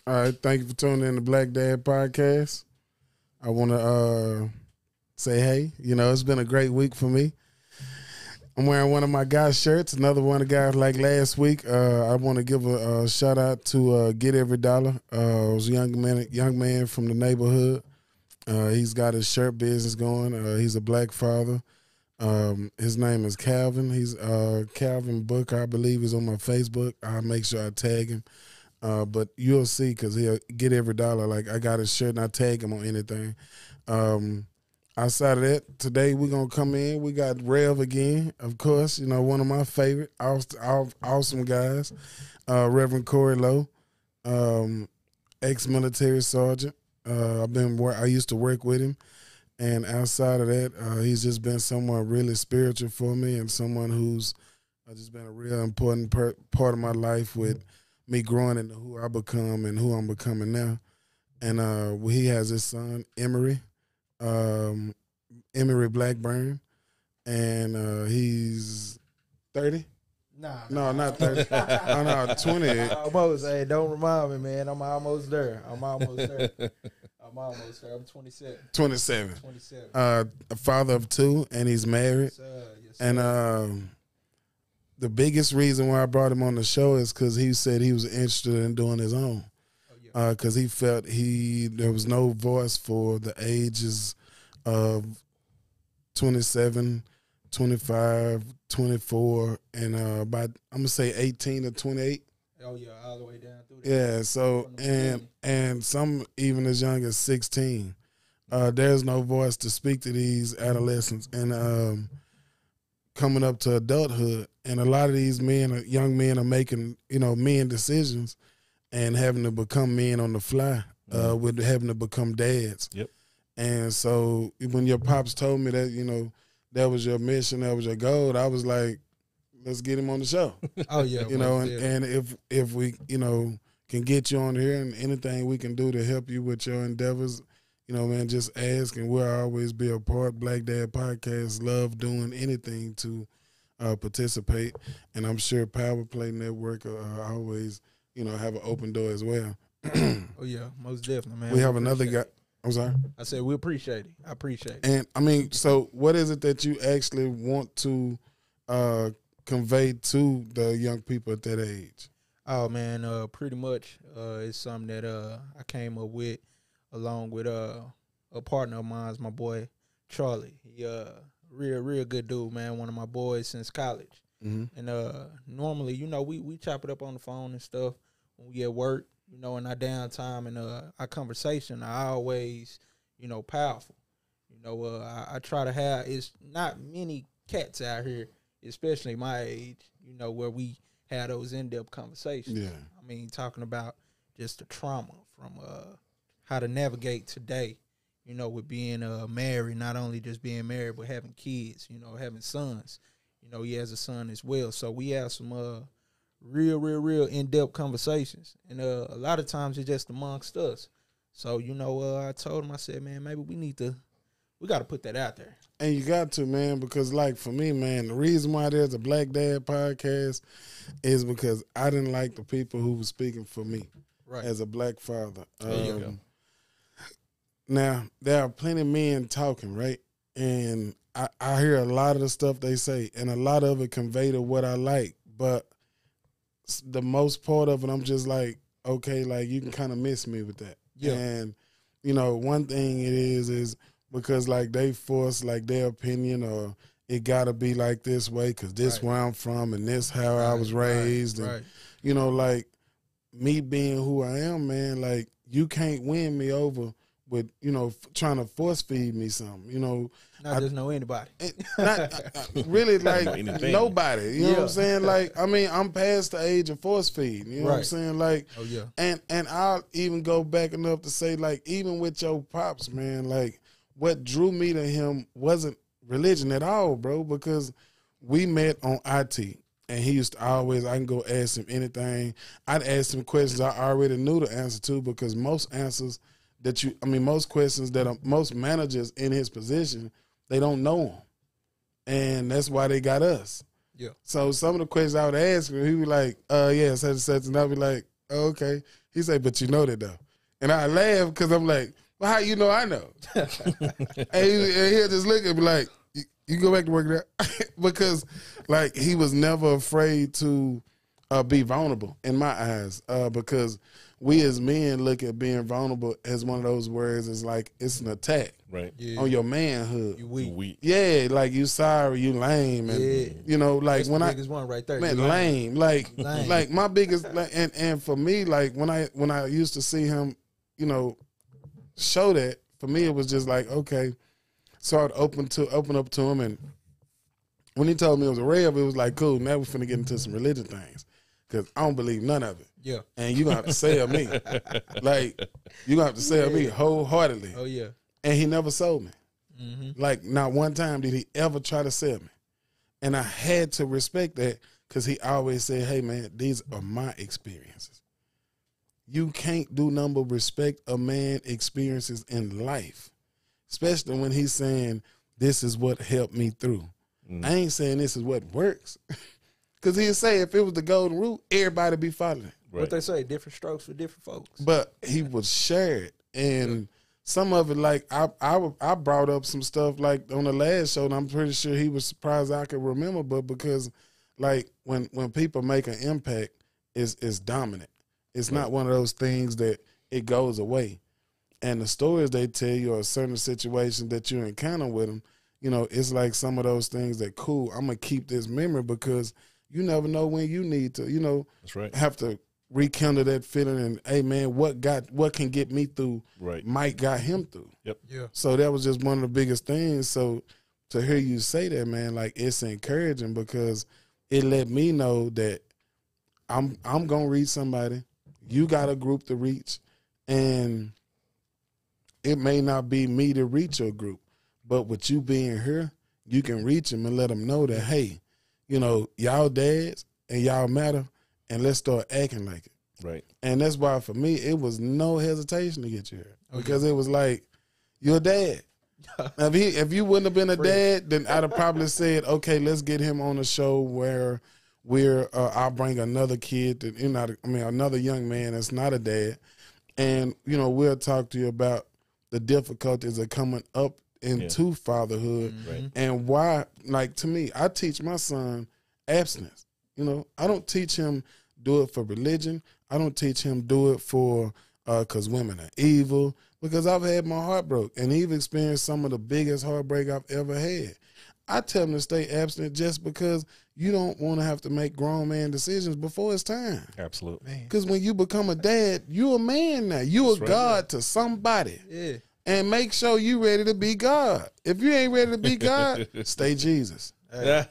All right, thank you for tuning in to Black Dad Podcast. I want to say hey. You know, it's been a great week for me. I'm wearing one of my guys' shirts, another one of the guys like last week. I want to give a shout out to Get Every Dollar. It was a young man from the neighborhood. He's got his shirt business going. He's a black father. His name is Calvin. He's Calvin Booker, I believe, is on my Facebook. I'll make sure I tag him. But you'll see because he'll get every dollar. Like, I got his shirt and I tag him on anything. Outside of that, today we're going to come in. We got Rev again, of course, you know, one of my favorite awesome guys, Reverend Corey Lowe, ex-military sergeant. I used to work with him. And outside of that, he's just been someone really spiritual for me and someone who's just been a real important part of my life with me growing into who I become and who I'm becoming now. And he has his son, Emery Blackburn, and he's 30. No, not 30. Oh, no, 20. Almost. Hey, don't remind me, man. I'm almost there. I'm 27. 27. A father of two, and he's married. Yes, and the biggest reason why I brought him on the show is because he said he was interested in doing his own. Because he felt there was no voice for the ages of 27, 25, 24, and about, I'm going to say 18 to 28. Oh, yeah, all the way down through there. Yeah, so, and some even as young as 16. There's no voice to speak to these adolescents and coming up to adulthood. And a lot of these young men are making, men decisions and having to become men on the fly, with having to become dads. Yep. And so when your pops told me that, that was your mission, that was your goal, I was like, let's get him on the show. Oh, yeah. And if we, can get you on here and anything we can do to help you with your endeavors, man, just ask and we'll always be a part. Black Dad Podcast love doing anything to participate. And I'm sure Power Play Network always, have an open door as well. Oh, yeah, most definitely, man. We have another guy. I'm sorry? I said we appreciate it. I appreciate it. And, I mean, so what is it that you actually want to convey to the young people at that age? Oh, man, pretty much it's something that I came up with along with a partner of mine, my boy Charlie. He real good dude, man, one of my boys since college. Mm-hmm. And normally, we chop it up on the phone and stuff when we at work, in our downtime, and our conversation are always, powerful. I try to have, it's not many cats out here, especially my age, where we have those in-depth conversations. Yeah. I mean, talking about just the trauma from how to navigate today, with being married, not only just being married, but having kids, having sons. He has a son as well. So we have some real in-depth conversations. And a lot of times it's just amongst us. So, I told him, I said, man, maybe we got to put that out there. And you got to, man, because, like, for me, man, the reason why there's a Black Dad podcast is because I didn't like the people who were speaking for me as a black father. There you go. Now, there are plenty of men talking, right? And I hear a lot of the stuff they say, and a lot of it convey to what I like. But the most part of it, I'm just like, okay, like, you can kind of miss me with that. Yeah. And, one thing it is because, like, they force, like, their opinion or it got to be like this way because this where I'm from and this how I was raised. And, like, me being who I am, man, like, you can't win me over with, trying to force feed me something, Not just know anybody. Really, like, nobody. You know what I'm saying? Like, I mean, I'm past the age of force feeding. You know what I'm saying? Like, oh, yeah. And I'll even go back enough to say, like, even with your pops, man, like, what drew me to him wasn't religion at all, bro, because we met on IT. And he used to always, I can go ask him anything. I'd ask him questions I already knew the answer to because most questions that most managers in his position, they don't know him. And that's why they got us. Yeah. So some of the questions I would ask him, he would be like, yeah, such and such. And I'd be like, oh, okay. He say, but you know that though. And I laugh because I'm like, well, how you know I know? And he'll just look at me like, you go back to work there. Because like he was never afraid to be vulnerable in my eyes. Because we as men look at being vulnerable as one of those words is like it's an attack on your manhood. You weak. Yeah, like you sorry, you lame, and you know, like that's when the I biggest one right there. man lame, like my biggest, and for me, like when I used to see him, you know, show that, for me it was just like okay, so I'd open up to him, and when he told me it was a rev, it was like cool. Now we're finna get into some religion things because I don't believe none of it. Yeah, and you gonna have to sell me, like you gonna have to sell me wholeheartedly. Oh yeah, and he never sold me. Mm-hmm. Like not one time did he ever try to sell me, and I had to respect that because he always said, "Hey man, these are my experiences. You can't do nothing but respect a man's experiences in life, especially when he's saying this is what helped me through." I ain't saying this is what works. Because he'd say if it was the golden rule, everybody be following it. What they say, different strokes for different folks. But he would share it. And some of it, like, I brought up some stuff, like, on the last show, and I'm pretty sure he was surprised I could remember. But because, like, when people make an impact, it's dominant. It's not one of those things that it goes away. And the stories they tell you or certain situations that you encounter with them, you know, it's like some of those things that, cool, I'm going to keep this memory because you never know when you need to, you know, have to rekindle that feeling and, hey, man, what can get me through might got him through. Yep. Yeah. So that was just one of the biggest things. So to hear you say that, man, like it's encouraging because it let me know that I'm going to reach somebody. You got a group to reach. And it may not be me to reach your group, but with you being here, you can reach them and let them know that, hey, you know, y'all dads and y'all matter, and let's start acting like it. Right. And that's why for me, it was no hesitation to get you here because it was like, you're a dad. Now, if you wouldn't have been a dad, then I'd have probably said, okay, let's get him on a show where I'll bring another kid, that, you know, another young man that's not a dad, and, you know, we'll talk to you about the difficulties of coming up into fatherhood and why, like, to me, I teach my son abstinence. You know, I don't teach him do it for religion. I don't teach him do it for because women are evil, because I've had my heart broke and he's experienced some of the biggest heartbreak I've ever had. I tell him to stay abstinent just because you don't want to have to make grown man decisions before it's time. Absolutely. Because when you become a dad, you're a man now. You're a God to somebody. Yeah. And make sure you ready to be God. If you ain't ready to be God, stay Jesus. Hey.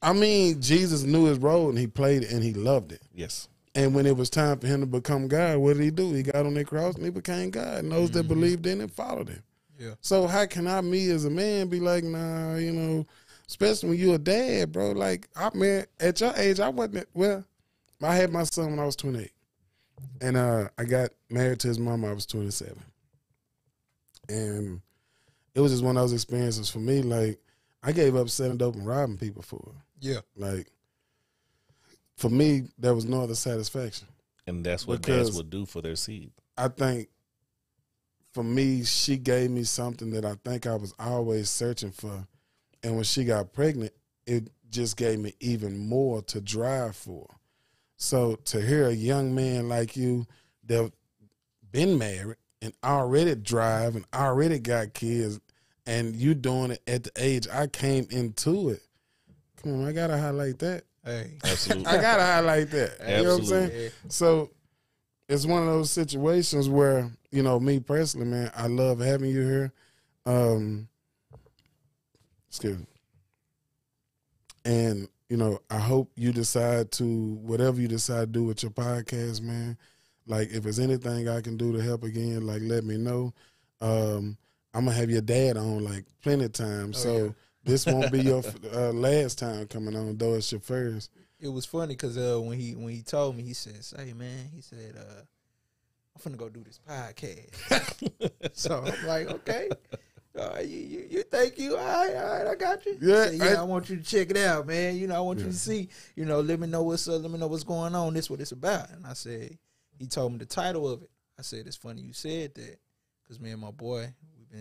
I mean, Jesus knew his role and he played it and he loved it. Yes. And when it was time for him to become God, what did he do? He got on that cross and he became God. And those that believed in him followed him. Yeah. So how can me as a man be like, nah, you know, especially when you're a dad, bro. Like, man, at your age, I wasn't, well, I had my son when I was 28. And I got married to his mom. I was 27. And it was just one of those experiences for me. Like, I gave up selling dope and robbing people for it. Yeah. Like, for me, there was no other satisfaction. And that's what dads would do for their seed. I think, for me, she gave me something that I think I was always searching for. And when she got pregnant, it just gave me even more to drive for. So to hear a young man like you that been married and already drive and already got kids and you doing it at the age I came into it, come on, I got to highlight that. Hey. Absolutely. I got to highlight that. Absolutely. You know what I'm saying? So it's one of those situations where, you know, me personally, man, I love having you here. Excuse me. And, you know, I hope you decide to, whatever you decide to do with your podcast, man, like if there's anything I can do to help again, like let me know. I'm going to have your dad on like plenty of times. So this won't be your last time coming on, though it's your first. It was funny because when he told me, he says, hey, man, he said, I'm finna go do this podcast. So I'm like, okay. You think you all right, I got you. Yeah, Said, I want you to check it out, man. You know, I want you to see. You know, let me know what's up. Let me know what's going on. This what it's about. And I said, he told me the title of it. I said, it's funny you said that, because me and my boy,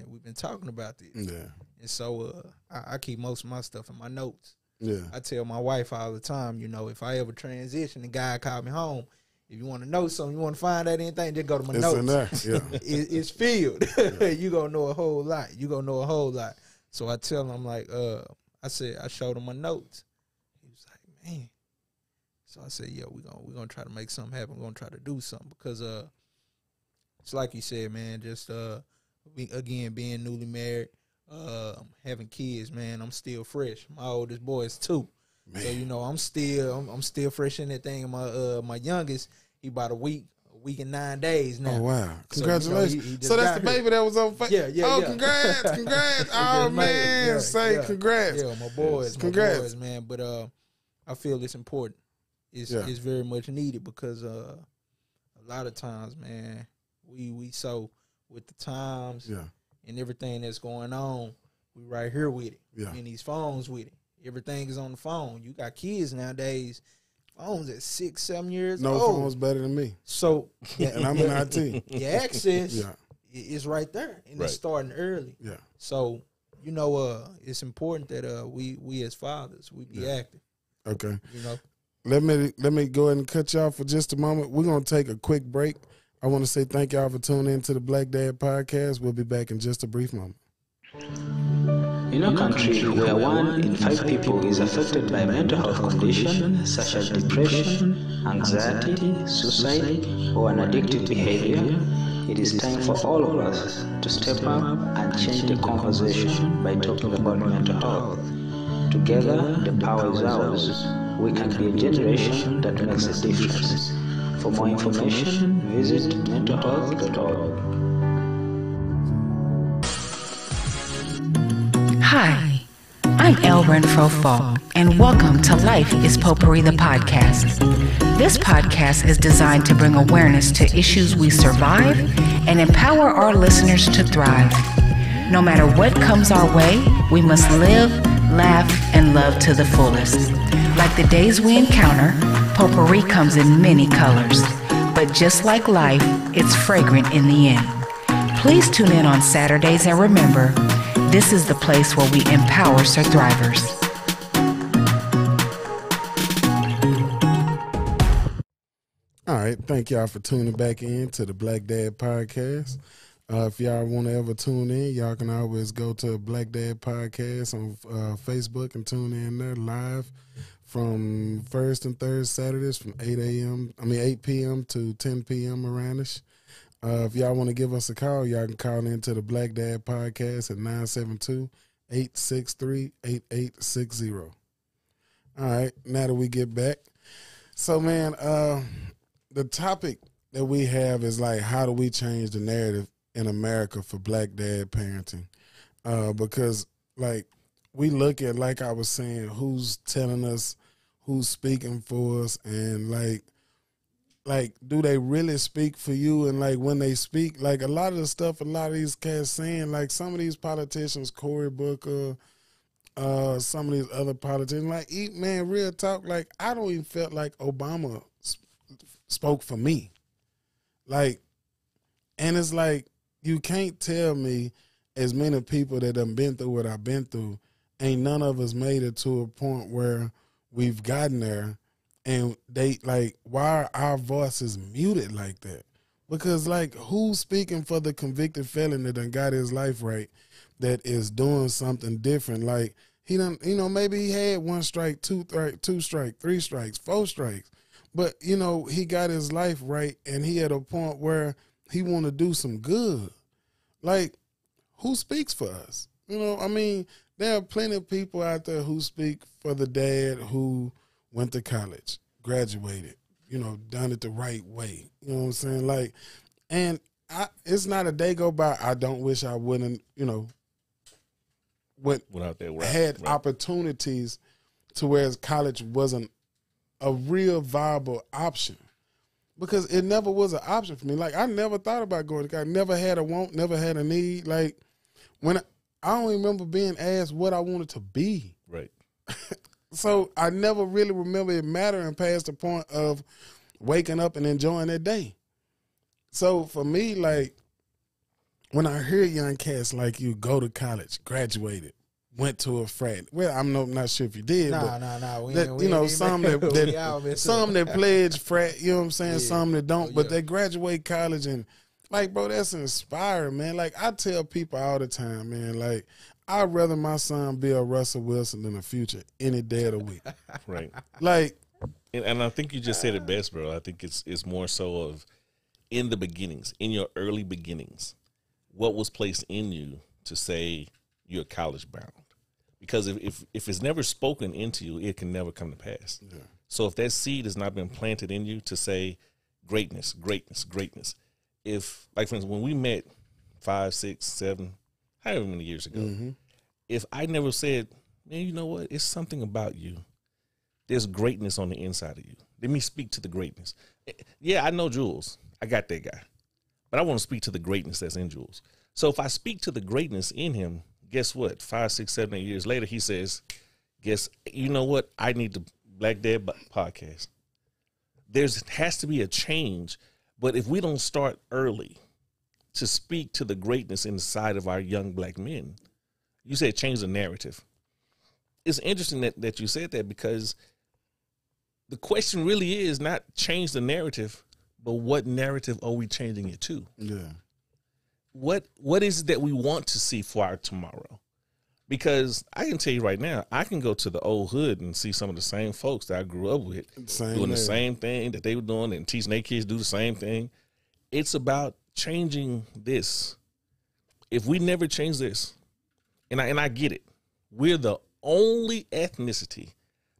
we've been talking about this. Yeah. And so I keep most of my stuff in my notes. Yeah. I tell my wife all the time, you know, if I ever transition and God call me home, if you want to know something, you want to find out anything, just go to my notes. In there. Yeah. It's filled. You gonna know a whole lot. So I tell him, I'm like, I showed him my notes. He was like, man. So I said, yeah, we're gonna try to make something happen. We're gonna try to do something, because it's like you said, man, just again, being newly married, having kids, man, I'm still fresh. My oldest boy is 2. Man. So, you know, I'm still fresh in that thing. My youngest, he about a week and 9 days now. Oh, wow. Congratulations. So, you know, so that's the baby that was on Facebook? Yeah. Oh, congrats. Oh, man. Congrats. Yeah, my boys. Congrats. My boys, man. But I feel it's important. It's very much needed, because a lot of times, man, we so with the times and everything that's going on, we right here with it. Yeah. And these phones with it. Everything is on the phone. You got kids nowadays, phones at 6, 7 years old. No phone's better than me. So, and I'm in IT. Your access is right there, and it's starting early. Yeah. So, you know, it's important that we as fathers, we be active. Okay. You know. Let me go ahead and cut y'all for just a moment. We're gonna take a quick break. I want to say thank y'all for tuning in to the Black Dad Podcast. We'll be back in just a brief moment. In a country where 1 in 5 people is affected by mental health conditions such as depression, anxiety, suicide, or an addictive behavior, it is time for all of us to step up and change the conversation by talking about mental health. Together, the power is ours. We can be a generation that makes a difference. For more information, visit mentalhealth.org. Hi, I'm Elren Frofall, and welcome to Life is Potpourri, the podcast. This podcast is designed to bring awareness to issues we survive and empower our listeners to thrive. No matter what comes our way, we must live, laugh, and love to the fullest. Like the days we encounter, potpourri comes in many colors. But just like life, it's fragrant in the end. Please tune in on Saturdays, and remember, this is the place where we empower survivors. All right. Thank y'all for tuning back in to the Black Dad Podcast. If y'all want to ever tune in, y'all can always go to Black Dad Podcast on Facebook and tune in there live from first and third Saturdays from 8 p.m. to 10 p.m. aroundish. If y'all want to give us a call, y'all can call into the Black Dad Podcast at 972-863-8860. All right, now that we get back. So, man, the topic that we have is like, how do we change the narrative in America for Black dad parenting? Because, like, we look at, like I was saying, who's telling us, who's speaking for us, and, like, do they really speak for you? And, like, when they speak, like, a lot of the stuff a lot of these cats saying, like, some of these politicians, Cory Booker, some of these other politicians, like, man, real talk, like, I don't even feel like Obama spoke for me. Like, and it's like, you can't tell me as many people that have been through what I've been through, ain't none of us made it to a point where we've gotten there. And they, like, why are our voices muted like that? Because, like, who's speaking for the convicted felon that done got his life right, that is doing something different? Like, he done, you know, maybe he had 1 strike, 2 strikes, 3 strikes, 4 strikes. But, you know, he got his life right, and he at a point where he want to do some good. Like, who speaks for us? You know, I mean, there are plenty of people out there who speak for the dad who went to college, graduated, you know, done it the right way. You know what I'm saying? Like, and it's not a day go by I don't wish I wouldn't, you know, without that had opportunities to where college wasn't a real viable option. Because it never was an option for me. Like, I never thought about going to college. Never had a want, never had a need. Like, when I don't remember being asked what I wanted to be. Right. So I never really remember it mattering past the point of waking up and enjoying that day. So for me, like, when I hear young cats like you go to college, graduated, went to a frat. Well, I'm not sure if you did. Nah. Some that pledge frat, you know what I'm saying? Yeah. Some that don't, but they graduate college and, like, bro, that's inspiring, man. Like, I tell people all the time, man, like, I'd rather my son be a Russell Wilson than a Future any day of the week. Right. Like, and I think you just said it best, bro. I think it's more so of in the beginnings, in your early beginnings, what was placed in you to say you're college bound. Because if it's never spoken into you, it can never come to pass. Yeah. So if that seed has not been planted in you to say greatness, greatness, greatness. If, like, for instance, when we met 5, 6, 7, however many years ago, if I never said, man, you know what? It's something about you. There's greatness on the inside of you. Let me speak to the greatness. Yeah, I know Jules. I got that guy. But I want to speak to the greatness that's in Jules. So if I speak to the greatness in him, guess what? 5, 6, 7, 8 years later, he says, you know what? I need the Black Dad podcast. There has to be a change. But if we don't start early to speak to the greatness inside of our young black men, you said change the narrative. It's interesting that you said that, because the question really is not change the narrative, but what narrative are we changing it to? Yeah. What is it that we want to see for our tomorrow? Because I can tell you right now, I can go to the old hood and see some of the same folks that I grew up with doing the same thing that they were doing and teaching their kids to do the same thing. It's about changing this. If we never change this, and I get it, we're the only ethnicity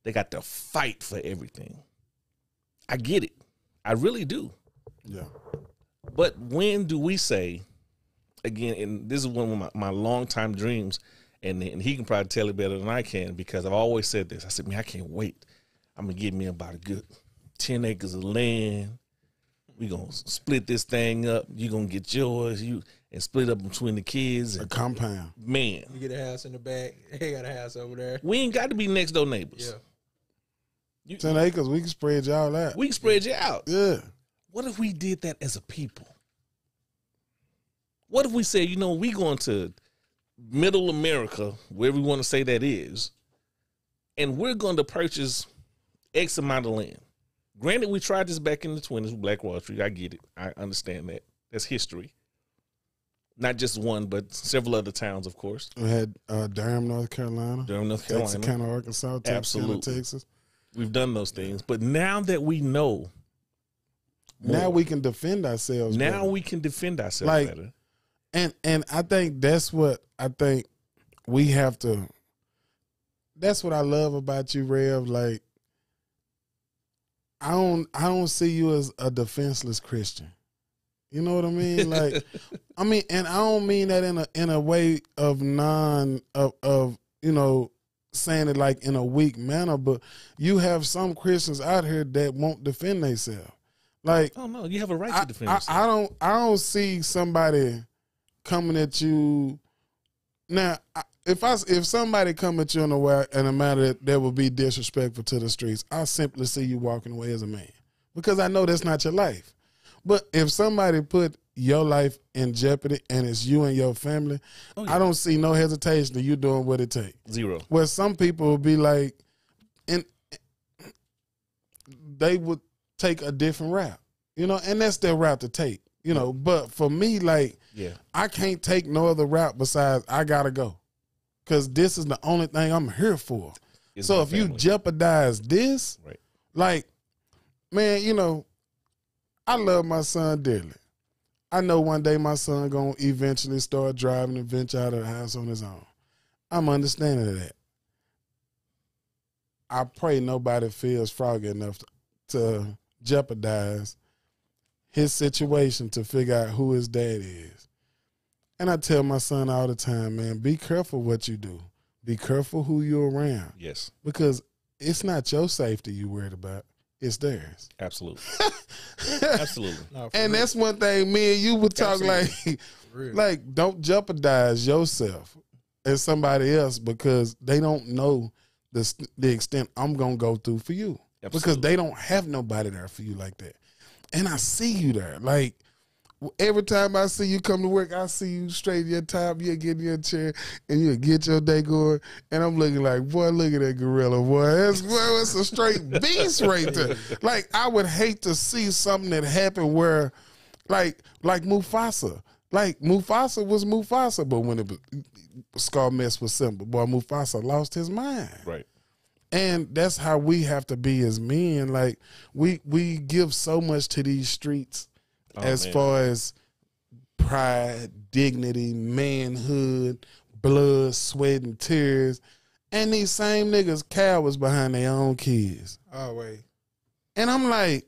that got to fight for everything. I get it. I really do. Yeah. But when do we say, again, and this is one of my longtime dreams, and he can probably tell it better than I can, because I've always said this. I said, man, I can't wait. I'm going to give me about a good 10 acres of land. We're going to split this thing up. You're going to get yours, and split up between the kids. A compound. Man. You get a house in the back. They got a house over there. We ain't got to be next door neighbors. Yeah. 10 acres, we can spread y'all out. We can spread you out. Yeah. What if we did that as a people? What if we said, we going to middle America, wherever we want to say that is, and we're going to purchase X amount of land. Granted, we tried this back in the 20s with Black Wall Street. I get it. I understand that. That's history. Not just one, but several other towns, of course. We had Durham, North Carolina. Texarkana, Arkansas. Absolutely. Texas. We've done those things. But now that we know, now we can defend ourselves better. We can defend ourselves better. And I think that's what I think we have to. That's what I love about you, Rev. Like, I don't see you as a defenseless Christian. You know what I mean? Like, and I don't mean that in a way of saying it like in a weak manner, but you have some Christians out here that won't defend themselves. Like, oh no, you have a right to defend yourself. I don't see somebody coming at you now. If somebody come at you in a matter that would be disrespectful to the streets, I simply see you walking away as a man, because I know that's not your life. But if somebody put your life in jeopardy and it's you and your family, I don't see no hesitation of you doing what it takes. Zero. Where some people will be like, and they would take a different route, and that's their route to take, But for me, like, I can't take no other route besides I gotta go, because this is the only thing I'm here for. So if you jeopardize this, like, man, I love my son dearly. I know one day my son gonna eventually start driving and venture out of the house on his own. I'm understanding of that. I pray nobody feels froggy enough to jeopardize his situation to figure out who his dad is. And I tell my son all the time, man, be careful what you do. Be careful who you're around. Yes. Because it's not your safety you're worried about. It's theirs. Absolutely. Absolutely. No, and that's one thing me and you would talk like don't jeopardize yourself as somebody else because they don't know the extent I'm going to go through for you. Absolutely. Because they don't have nobody there for you like that. And I see you there. Like, every time I see you come to work, I see you straight your top, you get in your chair, and you get your day going. And I'm looking like, boy, look at that gorilla, boy. That's a straight beast right there. Like, I would hate to see something that happened where, like Mufasa. Like, Mufasa was Mufasa, but when it was Scar mess was simple. Boy, Mufasa lost his mind. Right. And that's how we have to be as men. Like, we give so much to these streets as far as pride, dignity, manhood, blood, sweat, and tears. And these same niggas cowards behind their own kids. Always. And I'm like,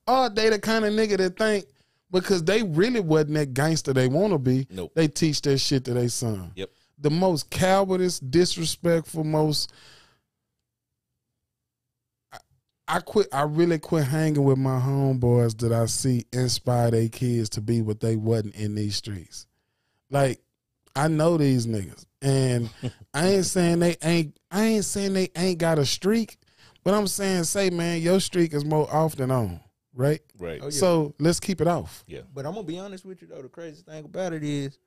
are they the kind of nigga that think because they really wasn't that gangster they want to be, Nope. they teach that shit to their son? Yep. The most cowardice, disrespectful, most... I really quit hanging with my homeboys that I see inspire their kids to be what they wasn't in these streets. Like, I know these niggas, and I ain't saying they ain't got a streak, but I'm saying, say, man, your streak is more off than on, right? Right. Oh, yeah. So let's keep it off. Yeah. But I'm gonna be honest with you though. The crazy thing about it is,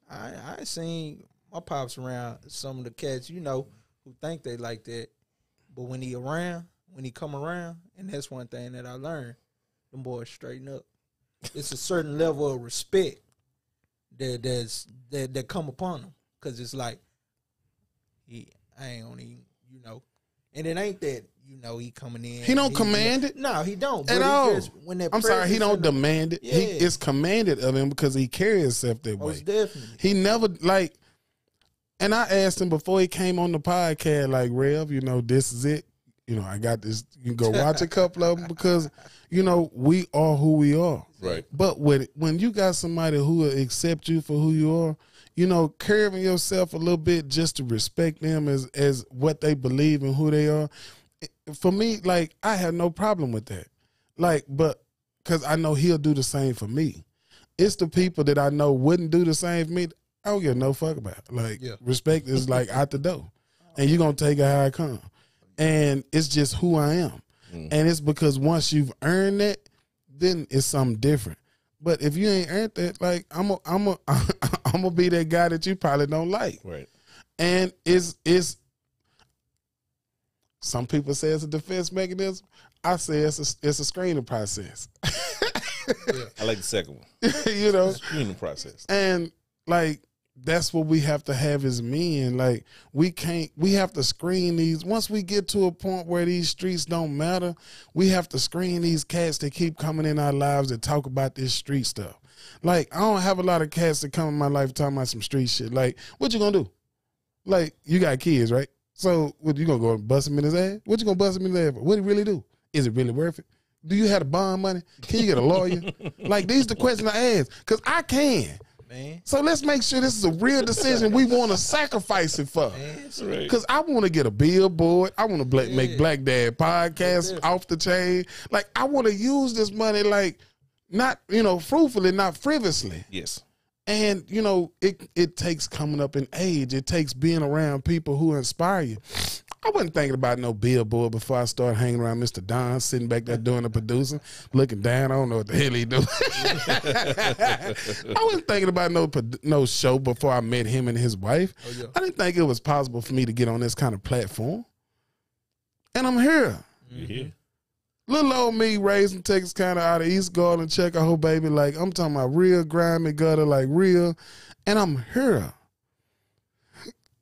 I seen my pops around some of the cats, you know, who think they like that, but when he come around, and that's one thing that I learned, them boys straighten up. It's a certain level of respect that come upon them, because it's like, I ain't gonna even, you know, and it ain't that, you know, he coming in. He don't command it. No, he don't. At But all. Just, when that I'm sorry, he don't presence demand it. Yeah. It's commanded of him because he carries himself that way. most definitely. He never, like, and I asked him before he came on the podcast, like, Rev, you know, this is it. You know, I got this. You can go watch a couple of them because, you know, we are who we are. Right. But when you got somebody who will accept you for who you are, you know, curving yourself a little bit just to respect them as what they believe and who they are. For me, like, I have no problem with that. Like, but because I know he'll do the same for me. It's the people that I know wouldn't do the same for me. I don't give no fuck about. Like, respect is like out the door. And you're going to take it how it comes. And it's just who I am. And it's because once you've earned that, then it's something different. But if you ain't earned that, like, I'm gonna be that guy that you probably don't like. Right. And it's some people say it's a defense mechanism. I say it's a screening process. I like the second one. You know, Screening process. and like, that's what we have to have as men. Like, we have to screen these. Once we get to a point where these streets don't matter, we have to screen these cats that keep coming in our lives that talk about this street stuff. Like, I don't have a lot of cats that come in my life talking about some street shit. Like, what you gonna do? Like, you got kids, right? So, what, you gonna go and bust him in his ass? What you gonna bust him in his ass for? What he really do? Is it really worth it? Do you have the bond money? Can you get a lawyer? Like, these are the questions I ask, because I can. Man. So let's make sure this is a real decision we want to sacrifice it for. Right. Because I want to get a billboard. I want to make Black Dad podcast off the chain. Like, I want to use this money, like, not, you know, fruitfully, not frivolously. Yes. And, you know, it takes coming up in age. It takes being around people who inspire you. I wasn't thinking about no billboard before I started hanging around Mr. Don, sitting back there doing the producing, looking down. I don't know what the hell he do. I wasn't thinking about no show before I met him and his wife. Oh, yeah. I didn't think it was possible for me to get on this kind of platform. And I'm here. You hear? Little old me raised in Texas, kind of out of East Garden, check a whole baby. Like, I'm talking about real grimy gutter, like real. And I'm here.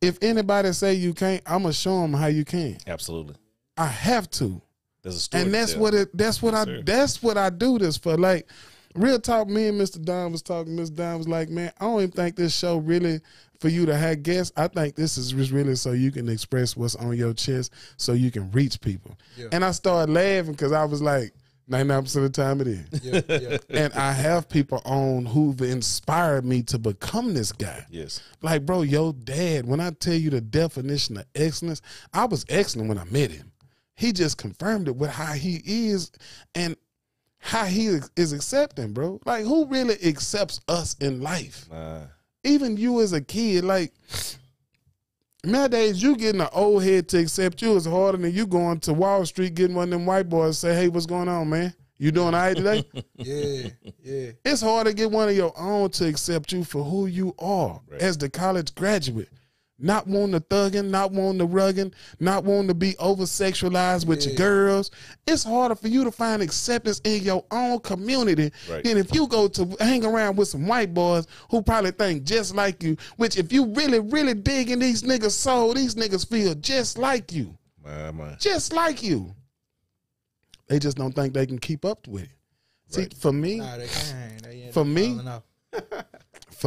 If anybody say you can't, I'm gonna show them how you can. Absolutely. I have to. There's a story. And that's to what tell. that's what I do this for. Like, real talk, me and Mr. Don was talking. Mr. Don was like, man, I don't even think this show really for you to have guests. I think this is just really so you can express what's on your chest, so you can reach people. Yeah. And I started laughing because I was like, 99% of the time it is. Yeah. And I have people on who've inspired me to become this guy. Yes. Like, bro, your dad, when I tell you the definition of excellence, I was excellent when I met him. He just confirmed it with how he is and how he is accepting, bro. Like, who really accepts us in life? even you as a kid, like nowadays you getting an old head to accept you is harder than you going to Wall Street getting one of them white boys say, hey, what's going on, man? You doing all right today? Yeah. It's hard to get one of your own to accept you for who you are as the college graduate. Not wanting to thugging, not wanting to rugging, not wanting to be over-sexualized with your girls. It's harder for you to find acceptance in your own community than if you go to hang around with some white boys who probably think just like you, which if you really, really dig in these niggas' soul, these niggas feel just like you. Just like you. They just don't think they can keep up with it. See, for me, for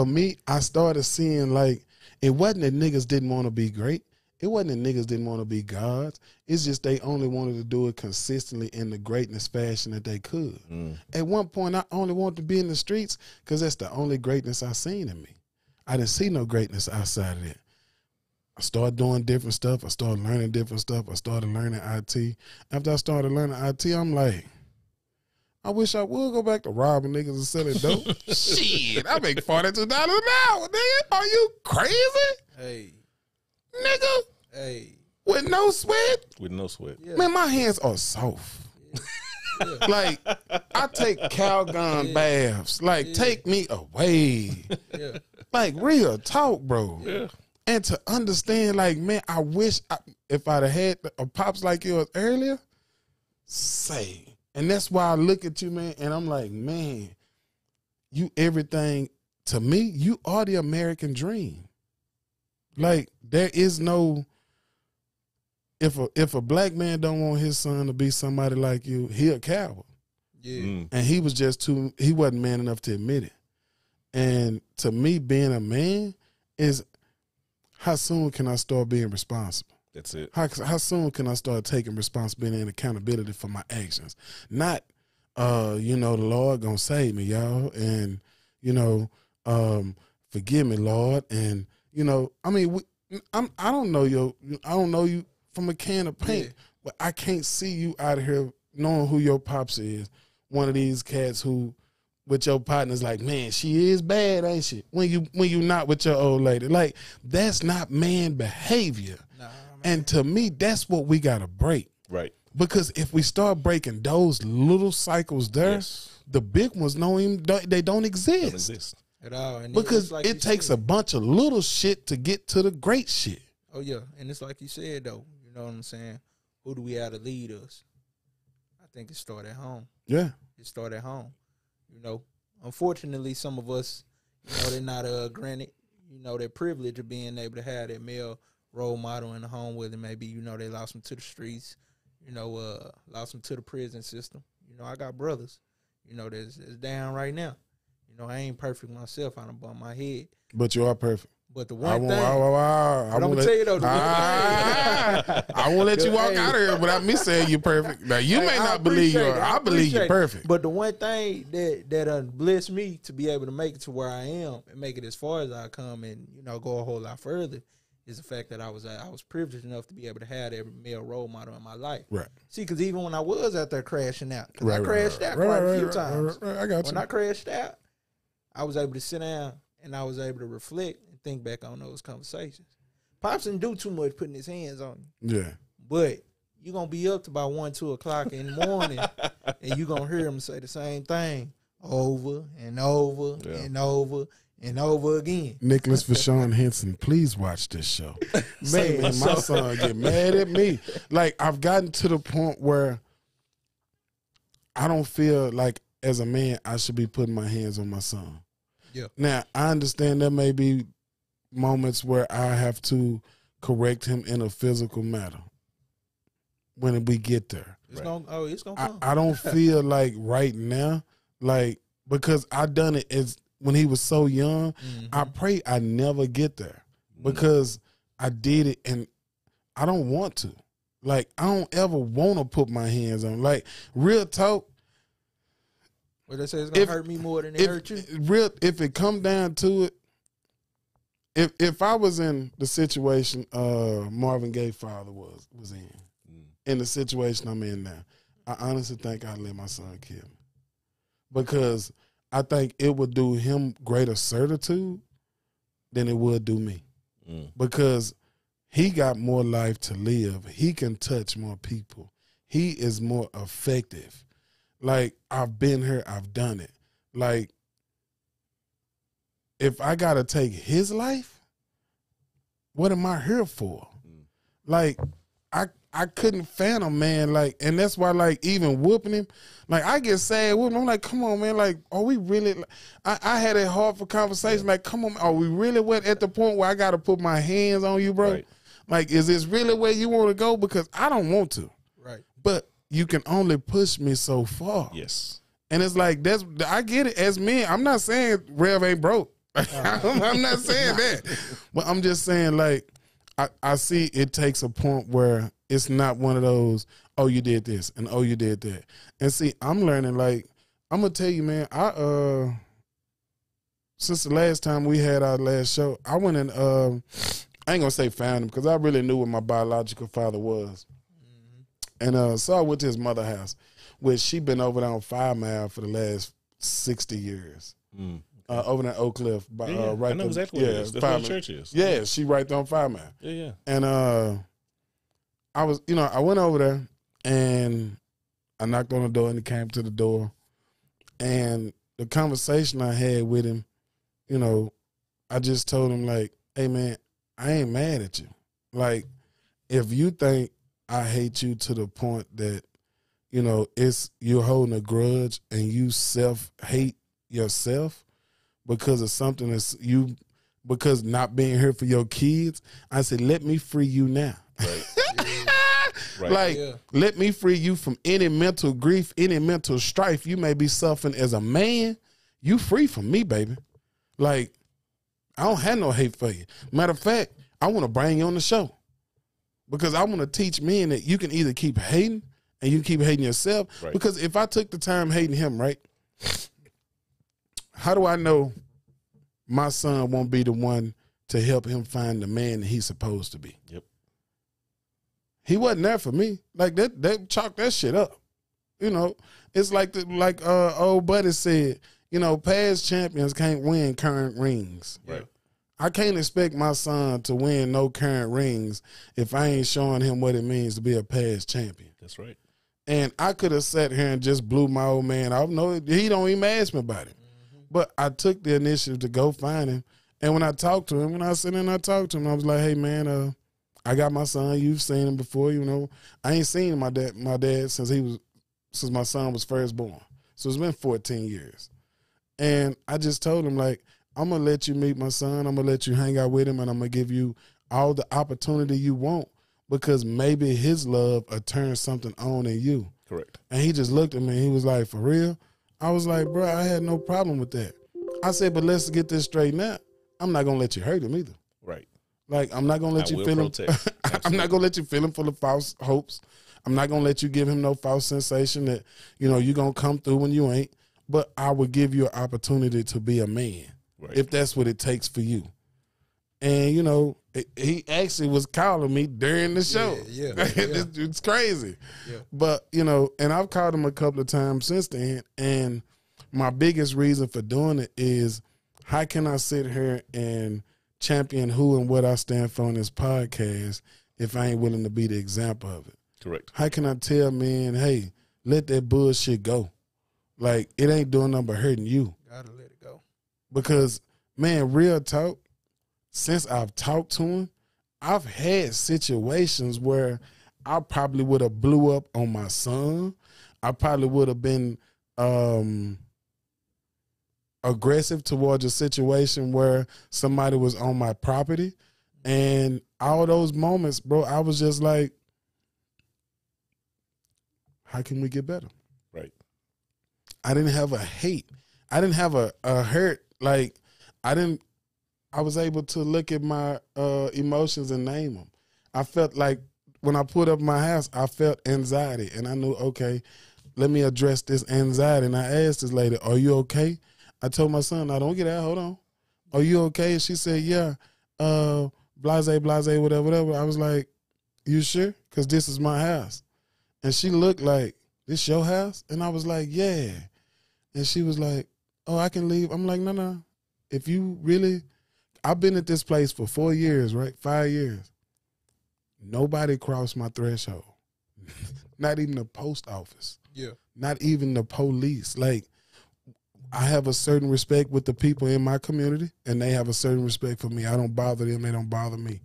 me, I started seeing like, it wasn't that niggas didn't want to be great. It wasn't that niggas didn't want to be gods. It's just they only wanted to do it consistently in the greatness fashion that they could. At one point, I only wanted to be in the streets because that's the only greatness I seen in me. I didn't see no greatness outside of that. I started doing different stuff. I started learning different stuff. I started learning IT. After I started learning IT, I'm like, I wish I would go back to robbing niggas and selling dope. Shit, I make $42 an hour, nigga. Are you crazy? Hey. Nigga. Hey. With no sweat? With no sweat. Yeah. Man, my hands are soft. Yeah. Like, I take Calgon baths. Like, take me away. Yeah. Like, real talk, bro. Yeah. And to understand, like, man, I wish if I'd have had a pops like yours earlier, say. And that's why I look at you, man, and I'm like, man, you everything to me. You are the American dream. Like, there is no, if a black man don't want his son to be somebody like you, he a coward. Yeah. And he was just he wasn't man enough to admit it. And to me, being a man is, how soon can I start being responsible? That's it. How soon can I start taking responsibility and accountability for my actions? Not, the Lord gonna save me, y'all, and forgive me, Lord, and I don't know you from a can of paint, but I can't see you out of here knowing who your pops is. One of these cats who, with your partner's like, man, she is bad, ain't she? When you not with your old lady, like that's not man behavior. Nah, man. And to me, that's what we gotta break. Right. Because if we start breaking those little cycles there, the big ones don't exist. They don't exist at all. And because like it takes a bunch of little shit to get to the great shit. Oh yeah, and it's like you said though. You know what I'm saying? Who do we have to lead us? I think it start at home. Yeah, it start at home. Unfortunately, some of us, they're not granted, their privilege of being able to have that male role model in the home where maybe, they lost them to the streets, lost them to the prison system. I got brothers, that's down right now. I ain't perfect myself. I done bumped my head. But you are perfect. But the one thing, I'm going to tell you though. I won't let you walk out of here without me saying you're perfect. Now, you may not believe you are. I believe you're perfect. But the one thing that blessed me to be able to make it to where I am and make it as far as I come and, go a whole lot further is the fact that I was privileged enough to be able to have that male role model in my life. Right. See, because even when I was out there crashing out, I crashed out quite a few times. I got you. When I crashed out, I was able to sit down and I was able to reflect and think back on those conversations. Pops didn't do too much putting his hands on you. Yeah. But you're going to be up to about 1, 2 o'clock in the morning and you're going to hear him say the same thing over and over and over and over again. Nicholas Vashon Henson, please watch this show. Man, my son get mad at me. Like, I've gotten to the point where I don't feel like as a man I should be putting my hands on my son. Yeah. Now, I understand there may be moments where I have to correct him in a physical matter when we get there. It's gonna come. I don't feel like right now, like, because I done it as when he was so young. Mm-hmm. I pray I never get there because I did it and I don't want to. Like, I don't ever want to put my hands on. Like, real talk. Well, they say it's gonna hurt me more than it hurt you. If it come down to it, if I was in the situation Marvin Gaye's father was in the situation I'm in now, I honestly think I'd let my son kill me because I think it would do him greater certitude than it would do me. Because he got more life to live. He can touch more people. He is more effective. Like, I've been here, I've done it. Like, if I got to take his life, what am I here for? Like, I couldn't fathom, man. Like, and that's why, like, even whooping him, like, I get sad with him. I'm like, come on, man. Like, are we really? I had a hard for conversation. Like, come on, are we really went at the point where I got to put my hands on you, bro? Right. Like, is this really where you want to go? Because I don't want to. Right. But you can only push me so far. Yes. And it's like, I get it as men. I'm not saying Rev ain't broke. I'm not saying that. But I'm just saying, like, I see it takes a point where it's not one of those, oh, you did this and oh, you did that. And see, I'm learning, like, I'm going to tell you, man, since the last time we had our last show, I went and, I ain't going to say found him because I really knew what my biological father was. And so I went to his mother's house, which she been over there on 5 Mile for the last 60 years. Over there in Oak Cliff. Right, I know exactly what it is. That's where the church is. Yeah, she right there on 5 Mile. Yeah. And I was, I went over there and I knocked on the door and he came to the door. And the conversation I had with him, I just told him, like, hey, man, I ain't mad at you. Like, if you think I hate you to the point that, it's you're holding a grudge and you self-hate yourself because of something because not being here for your kids, I said, let me free you now. Right. Right. Like, let me free you from any mental grief, any mental strife you may be suffering as a man. You free from me, baby. Like, I don't have no hate for you. Matter of fact, I want to bring you on the show because I want to teach men that you can either keep hating and you can keep hating yourself. Right. Because if I took the time hating him, right, how do I know my son won't be the one to help him find the man that he's supposed to be? Yep. He wasn't there for me. Like, they chalked that shit up. It's like old buddy said, past champions can't win current rings. Right. I can't expect my son to win no current rings if I ain't showing him what it means to be a past champion. That's right. And I could have sat here and just blew my old man off. No, he don't even ask me about it. But I took the initiative to go find him. And when I talked to him, when I sat in and I talked to him, I was like, hey, man, I got my son. You've seen him before, I ain't seen my dad since my son was first born. So it's been 14 years. And I just told him, like, I'm going to let you meet my son. I'm going to let you hang out with him, and I'm going to give you all the opportunity you want because maybe his love will turn something on in you. Correct. And he just looked at me, and he was like, for real? I was like, bro, I had no problem with that. I said, but let's get this straightened out. I'm not going to let you hurt him either. Right. Like, I'm not going to let you feel him. I'm not going to let you feel him full of false hopes. I'm not going to let you give him no false sensation that, you're going to come through when you ain't. But I would give you an opportunity to be a man, right, if that's what it takes for you. And, he actually was calling me during the show. Yeah. It's crazy. Yeah. But, and I've called him a couple of times since then. And my biggest reason for doing it is, how can I sit here and champion who and what I stand for on this podcast if I ain't willing to be the example of it? Correct. How can I tell men, hey, let that bullshit go? Like, it ain't doing nothing but hurting you. Gotta let it go. Because, man, real talk, since I've talked to him, I've had situations where I probably would have blew up on my son. I probably would have been aggressive towards a situation where somebody was on my property. And all those moments, bro, I was just like, how can we get better? Right. I didn't have a hate. I didn't have a hurt. Like, I was able to look at my emotions and name them. I felt like when I put up my house, I felt anxiety. And I knew, okay, let me address this anxiety. And I asked this lady, are you okay? I told my son, now don't get out, hold on. Are you okay? And she said, yeah, blase, whatever. I was like, you sure? Because this is my house. And she looked like, this your house? And I was like, yeah. And she was like, oh, I can leave. I'm like, no. If you really, I've been at this place for 4 years, right? 5 years. Nobody crossed my threshold. Not even the post office. Yeah. Not even the police. Like, I have a certain respect with the people in my community, and they have a certain respect for me. I don't bother them. They don't bother me.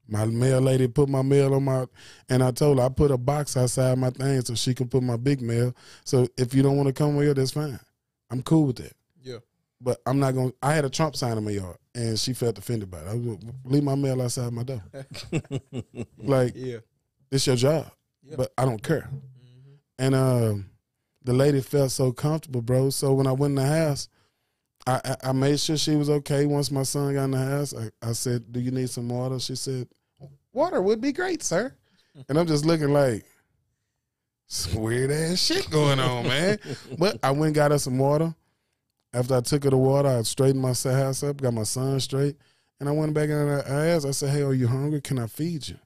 My mail lady put my mail on my, and I told her I put a box outside my thing so she can put my big mail. So if you don't want to come with her, that's fine. I'm cool with that. Yeah. But I'm not going to, I had a Trump sign in my yard, and she felt offended by it. I was leave my mail outside my door. Like, Yeah. it's your job, but I don't care. And the lady felt so comfortable, bro. So when I went in the house, I made sure she was okay. Once my son got in the house, I said, do you need some water? She said, water would be great, sir. And I'm just looking like, some weird ass shit going on, man. But I went and got her some water. After I took her the water, I straightened my house up, got my son straight, and I went back in and I asked, I said, hey, are you hungry? Can I feed you?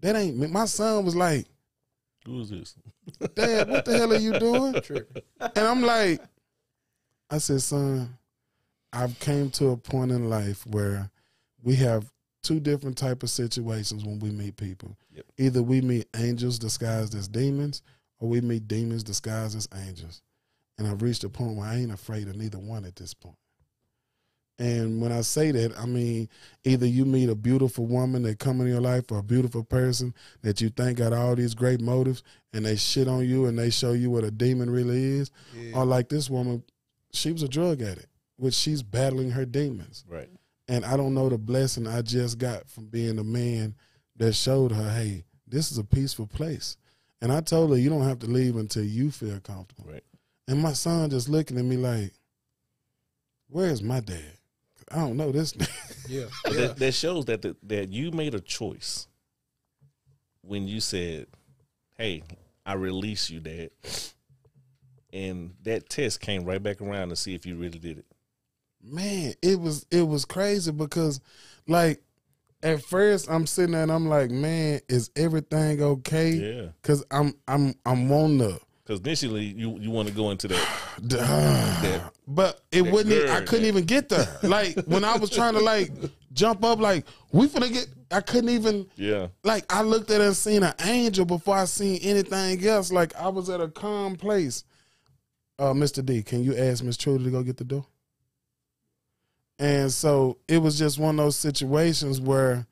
That ain't me. My son was like, who is this? Dad, what the hell are you doing? And I'm like, I said, son, I've came to a point in life where we have two different type of situations when we meet people. Yep. Either we meet angels disguised as demons, or we meet demons disguised as angels. And I've reached a point where I ain't afraid of neither one at this point. And when I say that, I mean, either you meet a beautiful woman that come in your life, or a beautiful person that you think got all these great motives, and they shit on you and they show you what a demon really is. Yeah. Or like this woman, she was a drug addict, which she's battling her demons. Right. And I don't know the blessing I just got from being a man that showed her, hey, this is a peaceful place. And I told her, you don't have to leave until you feel comfortable. Right. And my son just looking at me like, where's my dad? I don't know this. Yeah. That shows that you made a choice when you said, hey, I release you, Dad. And that test came right back around to see if you really did it. Man, it was crazy because, like, at first I'm sitting there and I'm like, man, is everything okay? Yeah. Because I'm wanting to. Because initially you want to go into that. But it wouldn't. I couldn't even get there. Like, when I was trying to, like, jump up, like, we finna get, I couldn't even. Yeah. Like, I looked at it and seen an angel before I seen anything else. Like, I was at a calm place. Mr. D, can you ask Miss Trudy to go get the door? And so it was just one of those situations where,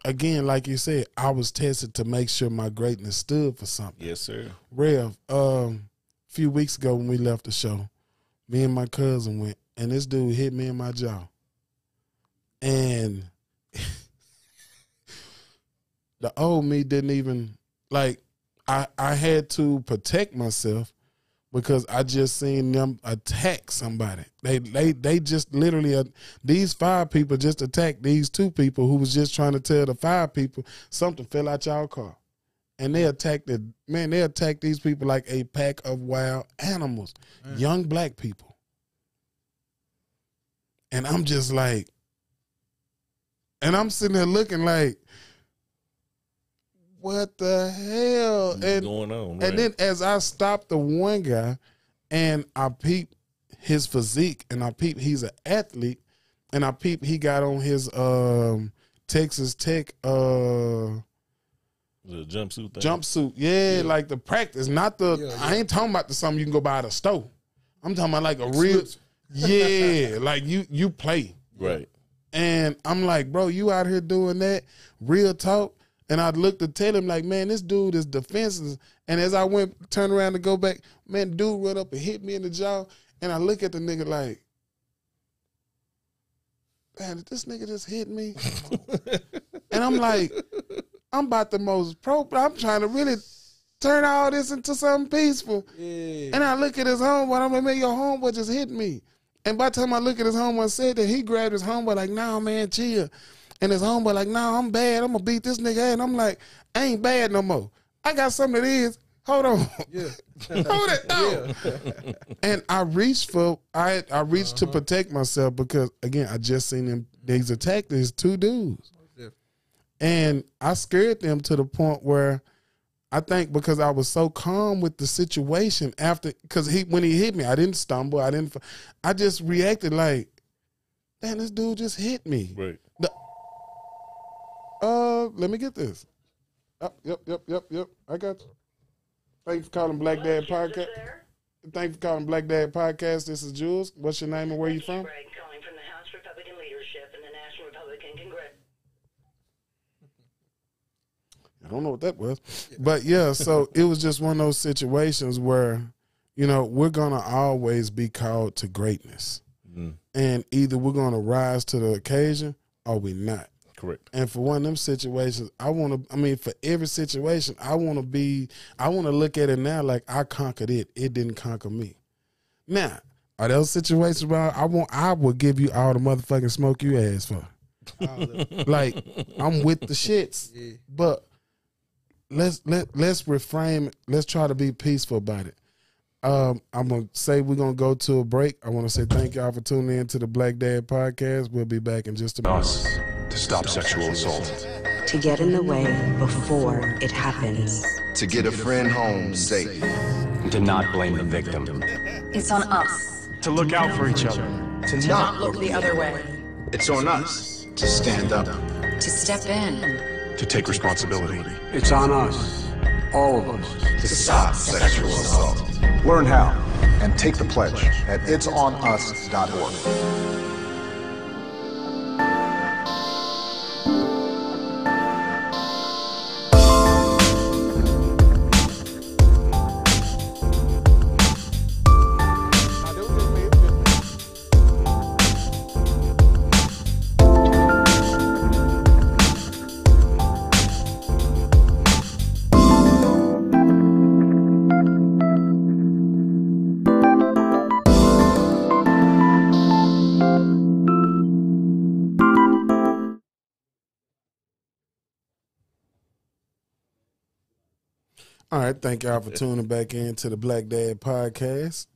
again, like you said, I was tested to make sure my greatness stood for something. Yes, sir. Rev, a few weeks ago when we left the show, me and my cousin went, and this dude hit me in my jaw. And the old me didn't even, like, I had to protect myself because I just seen them attack somebody. They just literally, these 5 people just attacked these 2 people who was just trying to tell the 5 people something fell out y'all car. And they attacked these people like a pack of wild animals, young black people. And I'm just like, and I'm sitting there looking like, what the hell? What's going on? Right. And then as I stopped the one guy and I peeped his physique and I peeped he's an athlete and I peeped he got on his Texas Tech the jumpsuit thing? Jumpsuit, yeah, like the practice, not the, I ain't talking about the something you can go buy at a store. I'm talking about like a real, like you play. Right. And I'm like, bro, you out here doing that? Real talk? And I looked to tell him, like, man, this dude is defenseless. And as I turned around to go back, man, the dude run up and hit me in the jaw. And I look at the nigga like, man, did this nigga just hit me? And I'm like, I'm about the most I'm trying to really turn all this into something peaceful. Yeah. And I look at his homeboy, I'm like, man, your homeboy just hit me. And by the time I look at his homeboy and said that, he grabbed his homeboy like, nah, man, chill. And his homeboy like, nah, I'm bad. I'm going to beat this nigga. And I'm like, I ain't bad no more. I got something that is. Hold on. Yeah. Hold it. No. And I reached to protect myself because, again, I just seen them. These attacked these 2 dudes. Yeah. And I scared them to the point where I think because I was so calm with the situation after, because when he hit me, I didn't stumble. I just reacted like, damn, this dude just hit me. Right. Let me get this. Yep. I got you. Thank you for calling Black Dad Podcast. Thank you for calling Black Dad Podcast. This is Jules. What's your name and where you from? Greg calling from the House Republican leadership and the National Republican Congress. I don't know what that was. But yeah, so it was just one of those situations where, you know, we're going to always be called to greatness. Mm. And either we're going to rise to the occasion or we're not. Correct. And for one of them situations, for every situation, I want to look at it now like I conquered it. It didn't conquer me. Now, are those situations where I will give you all the motherfucking smoke you asked for. Like, I'm with the shits. Yeah. But let's reframe it. Let's try to be peaceful about it. I'm going to say we're going to go to a break. I want to say thank y'all for tuning in to the Black Dad Podcast. We'll be back in just a minute. Us to stop sexual assault. To get in the way before it happens. To get a friend home safe. To not blame the victim. It's on us. To look out for each other. To not Look the other way. It's on us to stand up. To step in. To take responsibility. It's on us, all of us, To stop sexual assault. Learn how and take the pledge at itsonus.org. All right, thank y'all for tuning back in to the Black Dad Podcast.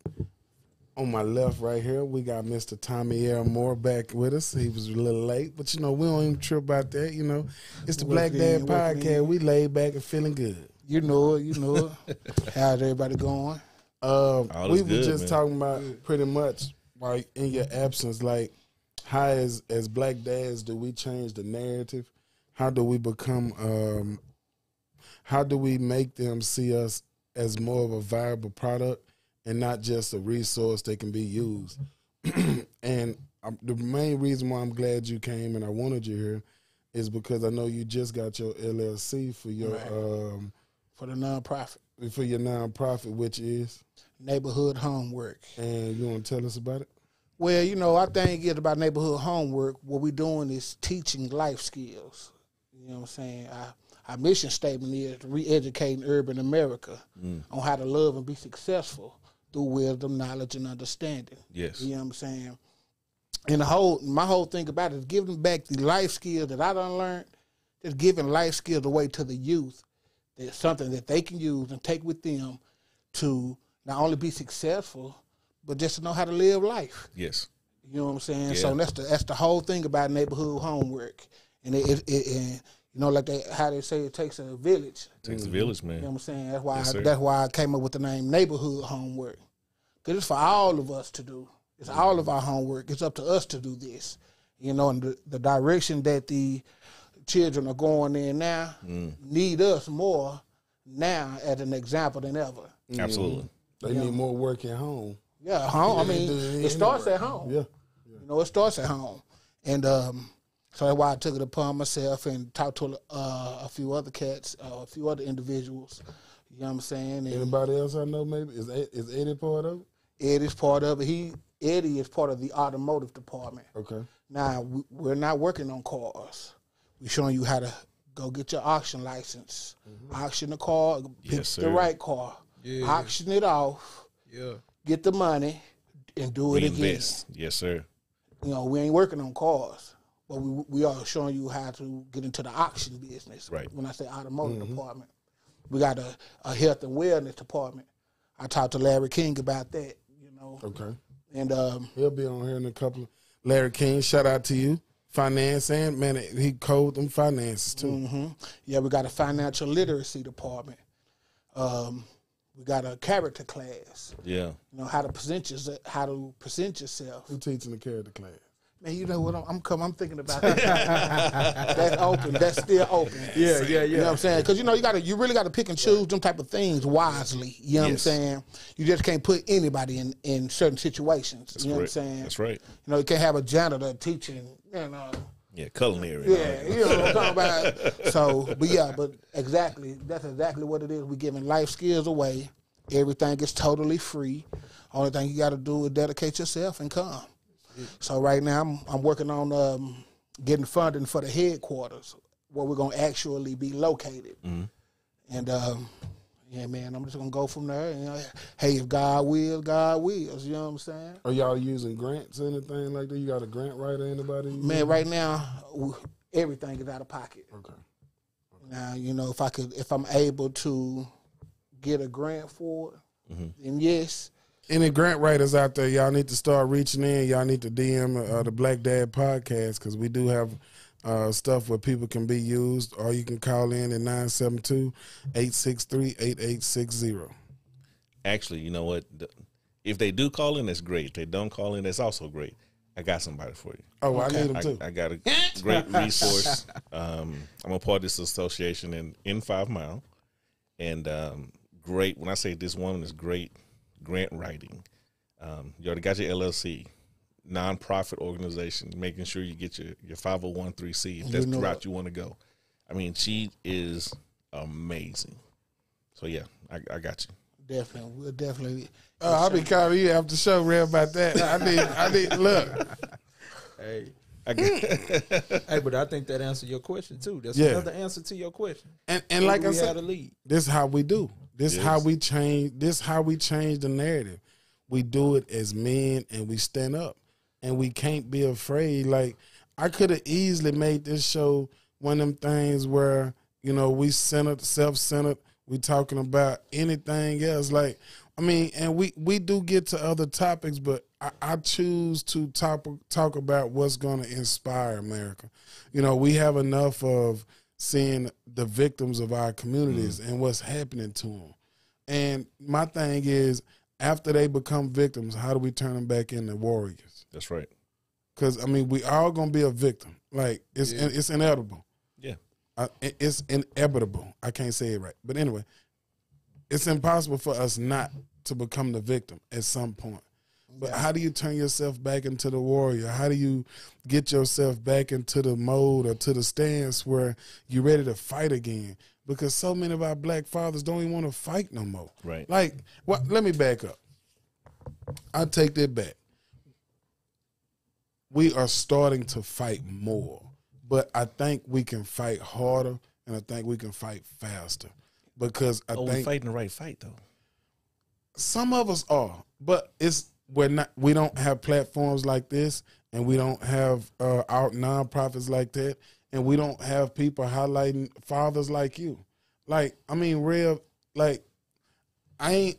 On my left right here, we got Mr. Tommy L. Moore back with us. He was a little late, but, you know, we don't even trip about that, you know. It's the Black Dad Podcast. We laid back and feeling good. You know it. How's everybody going? We were just talking about pretty much, like, in your absence, like, how as Black Dads do we change the narrative? How do we become how do we make them see us as more of a viable product and not just a resource that can be used? And the main reason why I'm glad you came and I wanted you here is because I know you just got your LLC for your For the nonprofit. For your nonprofit, which is Neighborhood Homework. And you want to tell us about it? Well, you know, I think it's about neighborhood homework. What we're doing is teaching life skills. You know what I'm saying? Our mission statement is re-educating urban America on how to love and be successful through wisdom, knowledge, and understanding. Yes. You know what I'm saying? And my whole thing about it is giving back the life skills that I done learned, just giving life skills away to the youth. That's something that they can use and take with them to not only be successful, but just to know how to live life. Yes. You know what I'm saying? Yeah. So that's the whole thing about neighborhood homework. And and you know, like how they say it takes a village. It takes a village, man. You know what I'm saying? Yes, why I came up with the name Neighborhood Homework. Because it's for all of us to do. It's all of our homework. It's up to us to do this. You know, and the direction that the children are going in now need us more now as an example than ever. Absolutely. They need more work at home. Yeah, home. I mean, it starts at home. Yeah. You know, it starts at home. And so that's why I took it upon myself and talked to a few other cats, a few other individuals. You know what I'm saying? And anybody else I know maybe? Is Eddie part of it? Eddie's part of it. Eddie is part of the automotive department. Okay. Now, we're not working on cars. We're showing you how to go get your auction license, auction the car, pick the right car, auction it off, get the money, and do it again. Yes, sir. You know, we ain't working on cars, but we are showing you how to get into the auction business. Right. When I say automotive department, we got a health and wellness department. I talked to Larry King about that. You know. Okay. And he'll be on here in a couple. Larry King, shout out to you. Finance and man, he code them finances too. Yeah, we got a financial literacy department. We got a character class. Yeah. You know how to present yourself. Who teaching the character class? Man, you know what? I'm thinking about that. That's open. That's still open. Yeah. You know what I'm saying? Because you really got to pick and choose them type of things wisely. You know what I'm saying? You just can't put anybody in certain situations. That's you know correct. what I'm saying? That's right. You can't have a janitor teaching. Yeah, culinary. Yeah, you know what I'm talking about. So, but exactly, that's exactly what it is. We're giving life skills away. Everything is totally free. Only thing you got to do is dedicate yourself and come. So right now, I'm working on getting funding for the headquarters where we're gonna actually be located. Mm-hmm. And yeah, man, I'm just gonna go from there. And, hey, if God wills, God wills. You know what I'm saying? Are y'all using grants or anything like that? You got a grant writer? Anybody? Man, right now, everything is out of pocket. Okay. Now, if I'm able to get a grant for it, then yes. Any grant writers out there, y'all need to start reaching in. Y'all need to DM the Black Dad Podcast because we do have stuff where people can be used, or you can call in at 972-863-8860. Actually, you know what? If they do call in, that's great. If they don't call in, that's also great. I got somebody for you. Oh, okay. I need them too. I got a great resource. I'm a part of this association in 5 Mile. And great, when I say this woman is great, grant writing. You already got your LLC, nonprofit organization, making sure you get your 501(c) if that's the route you want to go. I mean, she is amazing. So yeah, I got you. Definitely, we'll definitely. I'll be calling you after the show, Ray, about that. I need look. Hey, but I think that answered your question too. That's another answer to your question. And like I said, this is how we do. This is Yes. how we change. This is how we change the narrative. We do it as men, and we stand up, and we can't be afraid. Like I could have easily made this show one of them things where we centered, self-centered. We talking about anything else. Like I mean, and we do get to other topics, but I choose to talk about what's going to inspire America. We have enough of seeing the victims of our communities and what's happening to them. And my thing is, after they become victims, how do we turn them back into warriors? That's right. Because, I mean, we all going to be a victim. Like, it's inevitable. Yeah. It's inevitable. I can't say it right. But anyway, it's impossible for us not to become the victim at some point. But how do you turn yourself back into the warrior? How do you get yourself back into the mode or to the stance where you're ready to fight again? Because so many of our black fathers don't even want to fight no more. Right. Like, let me back up. I take that back. We are starting to fight more, but I think we can fight harder, and I think we can fight faster. Because we're fighting the right fight, though. Some of us are, but we don't have platforms like this, and we don't have our nonprofits like that, and we don't have people highlighting fathers like you. Like, I mean, real, like,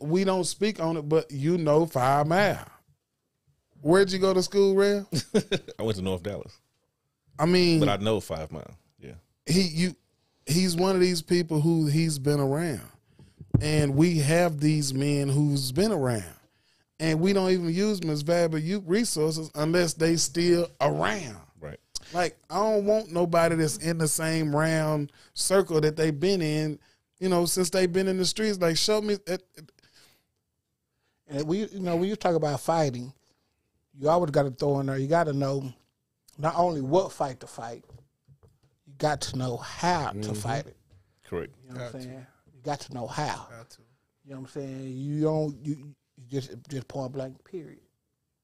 we don't speak on it, but 5 Mile. Where'd you go to school, Rev? I went to North Dallas. I mean, but I know 5 Mile. Yeah. He's one of these people who he's been around. And we have these men who's been around. And we don't even use them as valuable resources unless they still around. Right. Like, I don't want nobody that's in the same round circle that they've been in, since they've been in the streets. Like, show me. And when you talk about fighting, you always got to throw in there. You got to know not only what fight to fight, you got to know how to fight it. Correct. You know what I'm saying? You got to know how. You know what I'm saying? You just point blank, period.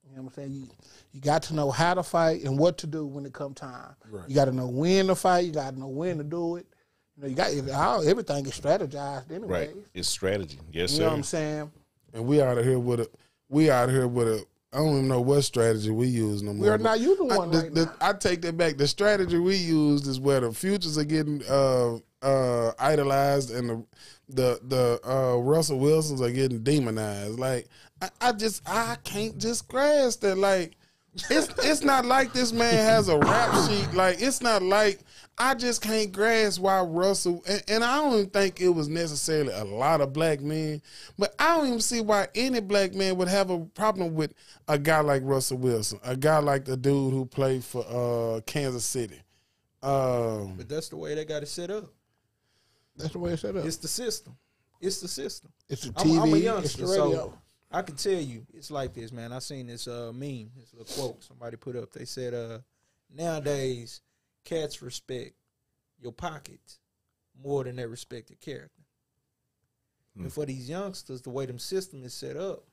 You know what I'm saying? You got to know how to fight and what to do when it come time. Right. You got to know when to fight. You got to know when to do it. Everything is strategized anyway. Right. It's strategy. Yes, sir. You know what I'm saying? And we out here with a I don't even know what strategy we use no more. We're not using one right now. I take that back. The strategy we used is where the futures are getting idolized and the Russell Wilsons are getting demonized. Like I can't just grasp that. Like It's not like this man has a rap sheet. Like, it's not like, I just can't grasp why Russell, and I don't even think it was necessarily a lot of black men, but I don't even see why any black man would have a problem with a guy like Russell Wilson, a guy like the dude who played for Kansas City. But that's the way they got it set up. That's the way it's set up. It's the system. It's the system. It's the TV. I'm a youngster, it's the radio. so I can tell you, it's like this, man. I seen this meme, this little quote somebody put up. They said, nowadays, cats respect your pockets more than they respect your character. And for these youngsters, the way them system is set up,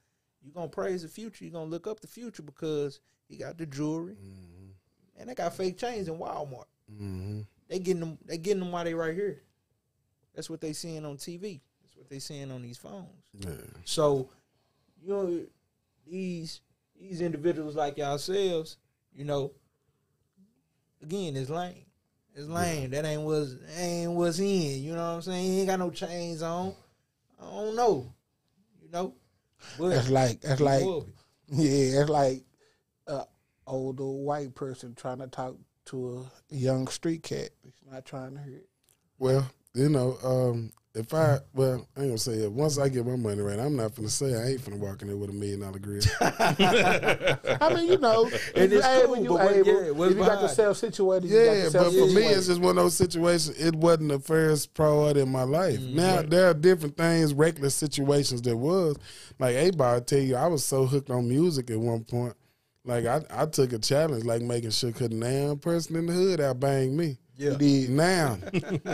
you're going to praise the future. You're going to look up the future because he got the jewelry. And they got fake chains in Walmart. They getting them while they right here. That's what they seeing on TV. That's what they seeing on these phones. Yeah. So, you know, these individuals like yourselves, you know, again, it's lame. It's lame. That ain't what's in. You know what I'm saying? He ain't got no chains on. I don't know. You know? But It's like an older white person trying to talk to a young street cat. He's not trying to hear it. Well, you know, if I ain't gonna say it. Once I get my money right, I'm not finna say I ain't finna walk in there with $1 million grill. I mean, you know, if you're able, you got yourself situated. But for me, it's just one of those situations. It wasn't the first priority in my life. Now there are different things, regular situations that was. Like A-Bar tell you, I was so hooked on music at one point. Like I took a challenge, like making sure couldn't damn person in the hood outbang me. Yeah. Now,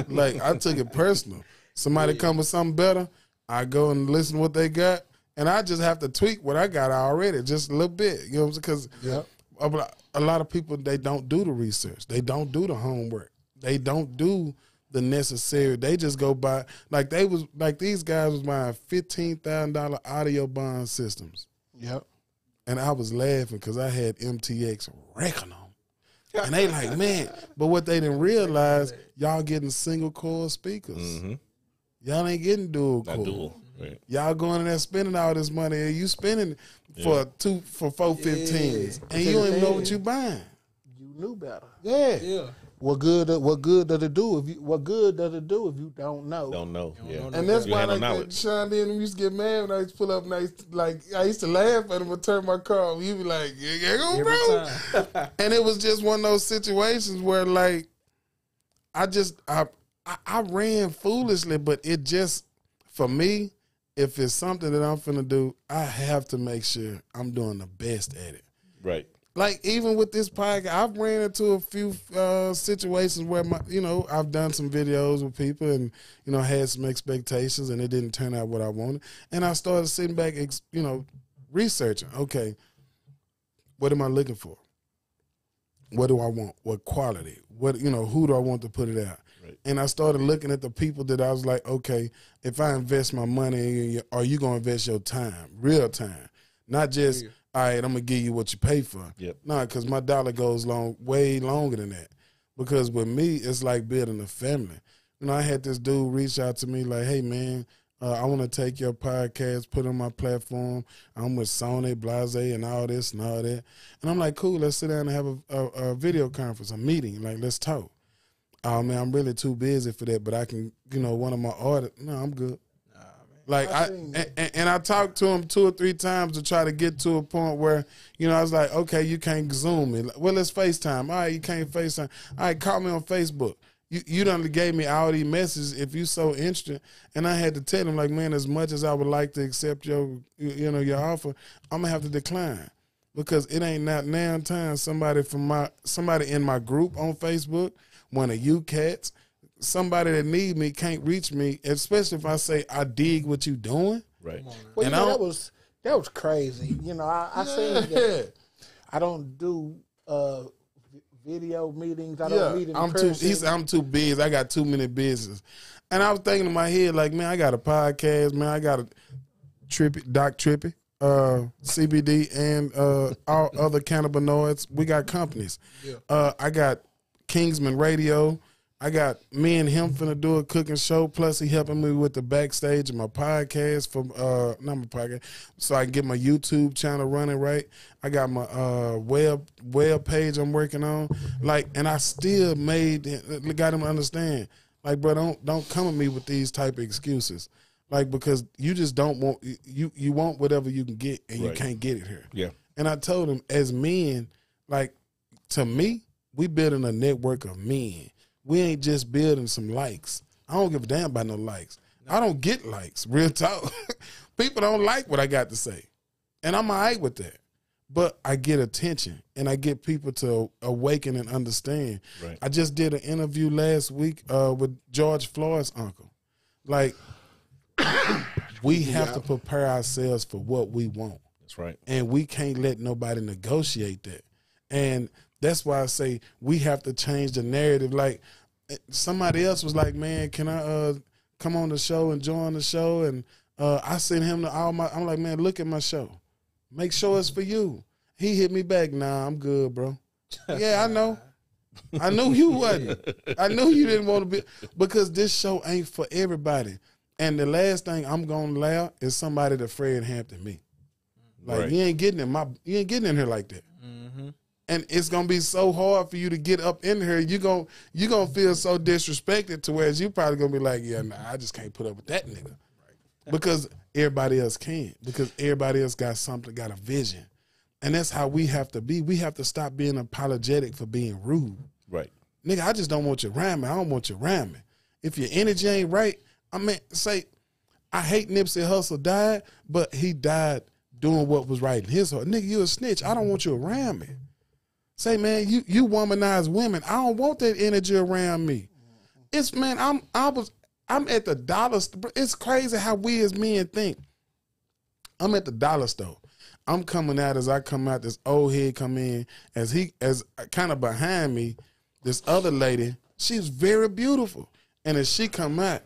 like I took it personal. Somebody come with something better, I go and listen to what they got, and I just have to tweak what I got already, just a little bit. You know what I'm saying? Because a lot of people, they don't do the research. They don't do the homework. They don't do the necessary. They just go by, like these guys was buying $15,000 audio bond systems. Yep. And I was laughing because I had MTX wrecking them. And they like, man, but what they didn't realize, y'all getting single coil speakers. Y'all ain't getting dual coil. Dual, right. Y'all going in there spending all this money, and you spending for 415s, and you don't even know what you buying. You knew better. Yeah. What good does it do if you don't know? Don't know. And that's why like Sean D and we used to get mad when I used to pull up and I used to laugh at him and turn my car off. He'd be like, yeah, go, bro. And it was just one of those situations where like I ran foolishly, but it just, for me, if it's something that I'm finna do, I have to make sure I'm doing the best at it. Right. Like even with this podcast, I've ran into a few situations where I've done some videos with people and had some expectations and it didn't turn out what I wanted, and I started sitting back, researching. Okay, what am I looking for? What do I want? What quality? Who do I want to put it out? Right. And I started looking at the people that I was like, okay, if I invest my money, are you gonna invest your time, real time, not just. Yeah. All right, I'm going to give you what you pay for. Yep. No, because my dollar goes way longer than that. Because with me, it's like building a family. I had this dude reach out to me like, hey, man, I want to take your podcast, put it on my platform. I'm with Sony, Blase, and all this and all that. And I'm like, cool, let's sit down and have a video conference, a meeting. Like, let's talk. Oh, man, I'm really too busy for that, but I can, one of my artists. No, I'm good. Like I talked to him 2 or 3 times to try to get to a point where, I was like, okay, you can't Zoom me. Well, let's FaceTime. All right, you can't FaceTime. All right, call me on Facebook. You done gave me all these messages if you so interested. And I had to tell him, like, man, as much as I would like to accept your offer, I'm gonna have to decline. Because it ain't not now time somebody in my group on Facebook, one of you cats, somebody that need me can't reach me, especially if I say I dig what you doing. Right. Well, that was crazy. I seen that. I don't do video meetings. I don't meet in person. I'm too busy. I got too many business. And I was thinking in my head, like, man, I got a podcast, man. I got a Doc Trippy, CBD, and all other cannabinoids. We got companies. Yeah. I got Kingsman Radio. I got me and him finna do a cooking show. Plus, he helping me with the backstage of my podcast for not my podcast, so I can get my YouTube channel running right. I got my web page I'm working on. Like, and I still got him to understand. Like, bro, don't come at me with these type of excuses. Like, because you just don't want you want whatever you can get, and you can't get it here. Yeah. And I told him, as men, like, to me, we building a network of men. We ain't just building some likes. I don't give a damn about no likes. No. I don't get likes, real talk. People don't like what I got to say. And I'm all right with that. But I get attention, and I get people to awaken and understand. Right. I just did an interview last week with George Floyd's uncle. Like, we have to prepare ourselves for what we want. That's right. And we can't let nobody negotiate that. And that's why I say we have to change the narrative. Like, somebody else was like, man, can I come on the show and join the show? And I sent him to I'm like, man, look at my show. Make sure it's for you. He hit me back. Nah, I'm good, bro. Yeah, I know. I knew you wasn't. I knew you didn't want to be, because this show ain't for everybody. And the last thing I'm gonna allow is somebody to Fred Hampton me. Like, you ain't getting in here like that. Mm-hmm. And it's gonna be so hard for you to get up in here. You gonna feel so disrespected to where you probably gonna be like, yeah, nah, I just can't put up with that nigga. Right. Because everybody else can. Because everybody else got a vision. And that's how we have to be. We have to stop being apologetic for being rude. Right. Nigga, I just don't want you around me. I don't want you around me. If your energy ain't right, I mean, say, I hate Nipsey Hussle died, but he died doing what was right in his heart. Nigga, you a snitch. I don't want you around me. Say, man, you womanize women. I don't want that energy around me. It's, man, I'm at the dollar store. It's crazy how we as men think. I'm at the dollar store. I'm coming out, as I come out, this old head come in, as kind of behind me, this other lady, she's very beautiful. And as she come out,